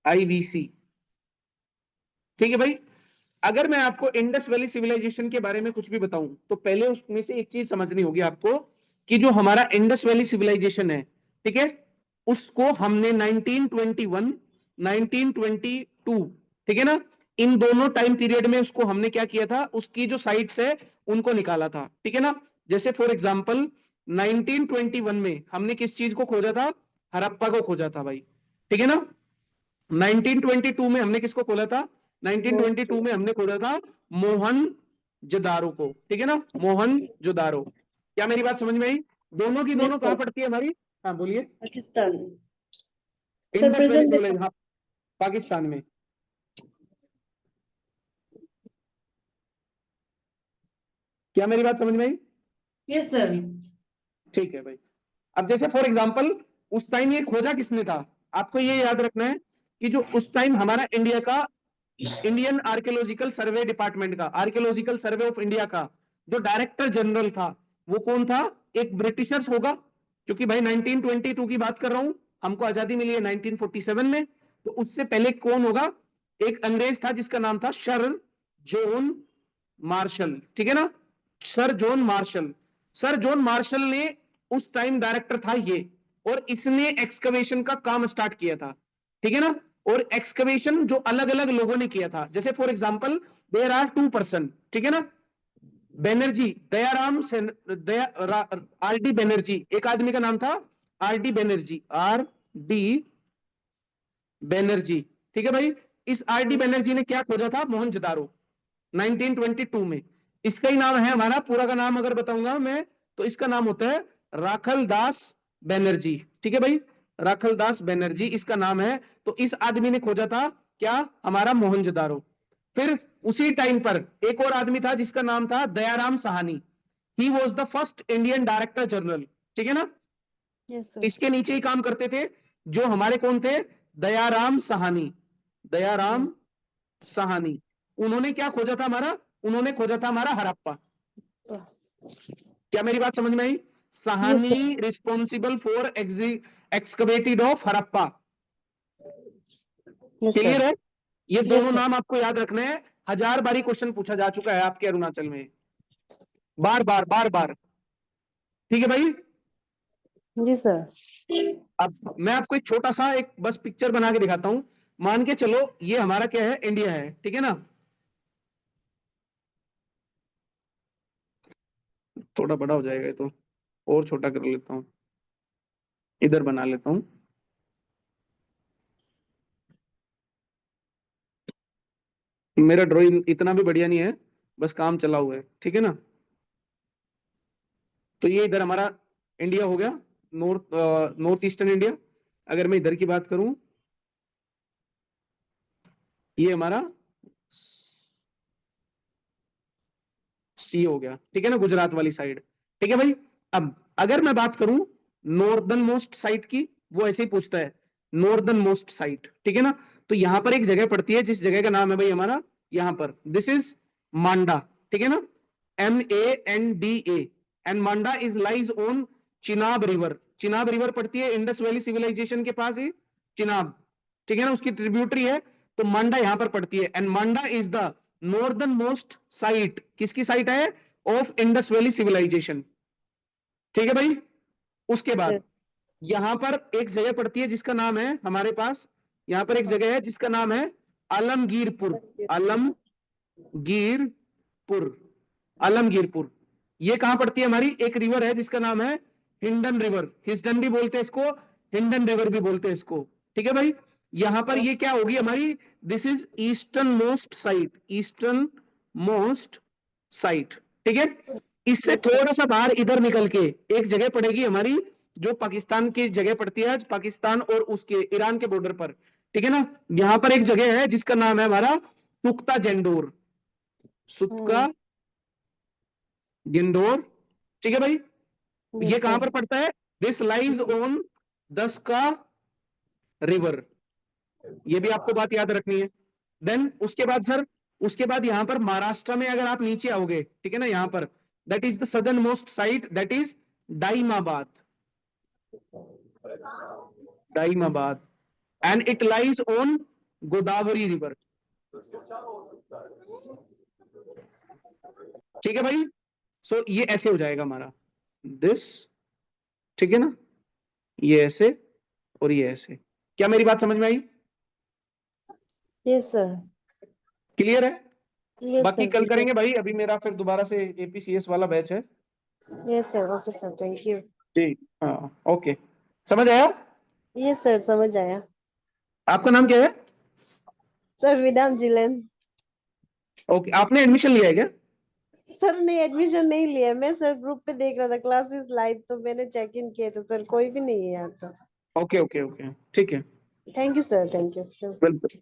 IVC। ठीक है भाई, अगर मैं आपको इंडस वैली सिविलाइजेशन के बारे में कुछ भी बताऊं, तो पहले उसमें से एक चीज समझनी होगी आपको, कि जो हमारा इंडस वैली सिविलाइजेशन है, ठीक है, उसको हमने 1921, 1922, ठीक है ना, इन दोनों टाइम पीरियड में उसको हमने क्या किया था, उसकी जो साइट्स है उनको निकाला था। ठीक है ना, जैसे फॉर एग्जांपल 1921 में हमने किस चीज को खोजा था, हड़प्पा को खोजा था भाई। ठीक है ना, 1922 में हमने किसको खोला था, 1922 में हमने खोला था मोहन जोदारो को। ठीक है ना, मोहन जोदारो। क्या मेरी बात समझ में आई? दोनों की
Yes,
दोनों
sir.
कहां पड़ती है हमारी, हाँ बोलिए,
Pakistan. Sir,
Indus valley
present.
College, हाँ, पाकिस्तान में। क्या मेरी बात समझ में आई?
Yes, sir.
ठीक है भाई, अब जैसे फॉर एग्जांपल उस टाइम ये खोजा किसने था, आपको ये याद रखना है कि जो उस टाइम हमारा इंडिया का इंडियन आर्कियोलॉजिकल सर्वे डिपार्टमेंट का, आर्कियोलॉजिकल सर्वे ऑफ इंडिया का जो डायरेक्टर जनरल था वो कौन था? एक ब्रिटिशर्स होगा, क्योंकि भाई 1922 की बात कर रहा हूं, हमको आजादी मिली है 1947 में, तो उससे पहले कौन होगा? एक अंग्रेज था जिसका नाम था सर जॉन मार्शल, ठीक है ना, sir John Marshall. Sir John Marshall ने उस टाइम डायरेक्टर था ये, और इसने एक्सकवेशन का काम स्टार्ट किया था, ठीक है ना। और एक्सकवेशन जो अलग अलग लोगों ने किया था, जैसे for example there are 2 person, ठीक है ना, बैनर्जी, दयाराम आर डी बैनर्जी, एक आदमी का नाम था R D Banerjee, R D Banerjee, ठीक है भाई। इस आर डी बैनर्जी ने क्या खोजा था? मोहनजोदारो, 1922 में। इसका ही नाम है हमारा, पूरा का नाम अगर बताऊंगा मैं तो इसका नाम होता है राखल दास बैनर्जी, ठीक है भाई, राखल दास बैनर्जी इसका नाम है। तो इस आदमी ने खोजा था क्या? हमारा मोहनजोदारो। फिर उसी टाइम पर एक और आदमी था जिसका नाम था Dayaram Sahni, he was the first Indian director general, ठीक है ना।
Yes, sir.
इसके नीचे ही काम करते थे जो हमारे कौन थे? दयाराम साहनी, दयाराम साहनी। उन्होंने क्या खोजा था हमारा? उन्होंने खोजा था हमारा हड़प्पा। क्या मेरी बात समझ में आई? Sahni responsible for excavated of Harappa.
Yes,
clear
sir.
है? ये
Yes,
दोनों
sir.
नाम आपको याद रखने हैं, 1000 बारी क्वेश्चन पूछा जा चुका है आपके अरुणाचल में, बार बार बार बार, ठीक है भाई।
Yes, sir.
अब मैं आपको एक छोटा सा एक बस पिक्चर बना के दिखाता हूं। मान के चलो ये हमारा क्या है? इंडिया है, ठीक है ना। थोड़ा बड़ा हो जाएगा ये तो, और छोटा कर लेता हूं, इधर बना लेता हूं। मेरा ड्राइंग इतना भी बढ़िया नहीं है, बस काम चला हुआ है, ठीक है ना। तो ये इधर हमारा इंडिया हो गया, नॉर्थ ईस्टर्न इंडिया। अगर मैं इधर की बात करूं, ये हमारा सी हो गया, ठीक है ना, गुजरात वाली साइड, ठीक है भाई। अब अगर मैं बात करूं नॉर्दर्न मोस्ट साइट की, वो ऐसे ही पूछता है नॉर्दर्न मोस्ट साइट, ठीक है ना। तो यहां पर एक जगह पड़ती है जिस जगह का नाम है भाई हमारा, यहां पर दिस इज मांडा, ठीक है ना, MANDA, and Manda is lies on Chenab river. Chenab river पड़ती है इंडस वैली सिविलाइजेशन के पास ही, चिनाब, ठीक है ना, उसकी ट्रिब्यूटरी है। तो मांडा यहां पर पड़ती है, and Manda is the northern most site, किसकी साइट है? ऑफ इंडस वैली सिविलाइजेशन, ठीक है भाई। उसके बाद यहां पर एक जगह पड़ती है जिसका नाम है हमारे पास, यहां पर एक जगह है जिसका नाम है आलमगीरपुर, आलमगीरपुर, आलमगीरपुर। ये कहां पड़ती है हमारी? एक रिवर है जिसका नाम है हिंडन रिवर, हिस्डन भी बोलते हैं इसको, हिंडन रिवर भी बोलते हैं इसको, ठीक है भाई। यहां पर ये क्या होगी हमारी? This is eastern most site, eastern most site, ठीक है। इससे थोड़ा सा बाहर इधर निकल के एक जगह पड़ेगी हमारी, जो पाकिस्तान की जगह पड़ती है, पाकिस्तान और उसके ईरान के बॉर्डर पर, ठीक है ना। यहां पर एक जगह है जिसका नाम है हमारा सुक्ता जेंडोर, सुक्का गिंदोर, ठीक है भाई। ये कहां पर पड़ता है? दिस लाइज ऑन दसका रिवर, ये भी आपको बात याद रखनी है। देन उसके बाद सर, उसके बाद यहां पर महाराष्ट्र में अगर आप नीचे आओगे, ठीक है ना, यहां पर that is the southern most site, that is Daimabad, Daimabad, and it lies on Godavari river, ठीक है भाई। सो ये ऐसे हो जाएगा हमारा दिस, ठीक है ना, ये ऐसे और ये ऐसे। क्या मेरी बात समझ में आई?
Yes, sir.
क्लियर है?
Yes,
बाकी
sir.
कल करेंगे भाई, अभी मेरा फिर दोबारा से APCS वाला बैच है।
Yes, sir. Okay, sir. Thank you.
जी हाँ, ओके, समझ आया?
Yes, sir. समझ आया.
आपका नाम क्या है?
सर विदाम जिलन.
ओके, आपने एडमिशन लिया है क्या?
सर ने एडमिशन नहीं लिया, मैं सर ग्रुप पे देख रहा था क्लासेस लाइव, तो मैंने चेक इन किया था सर, कोई भी नहीं है यहाँ सर.
ओके ओके ओके, ठीक है,
thank you sir, thank you sir.
Welcome.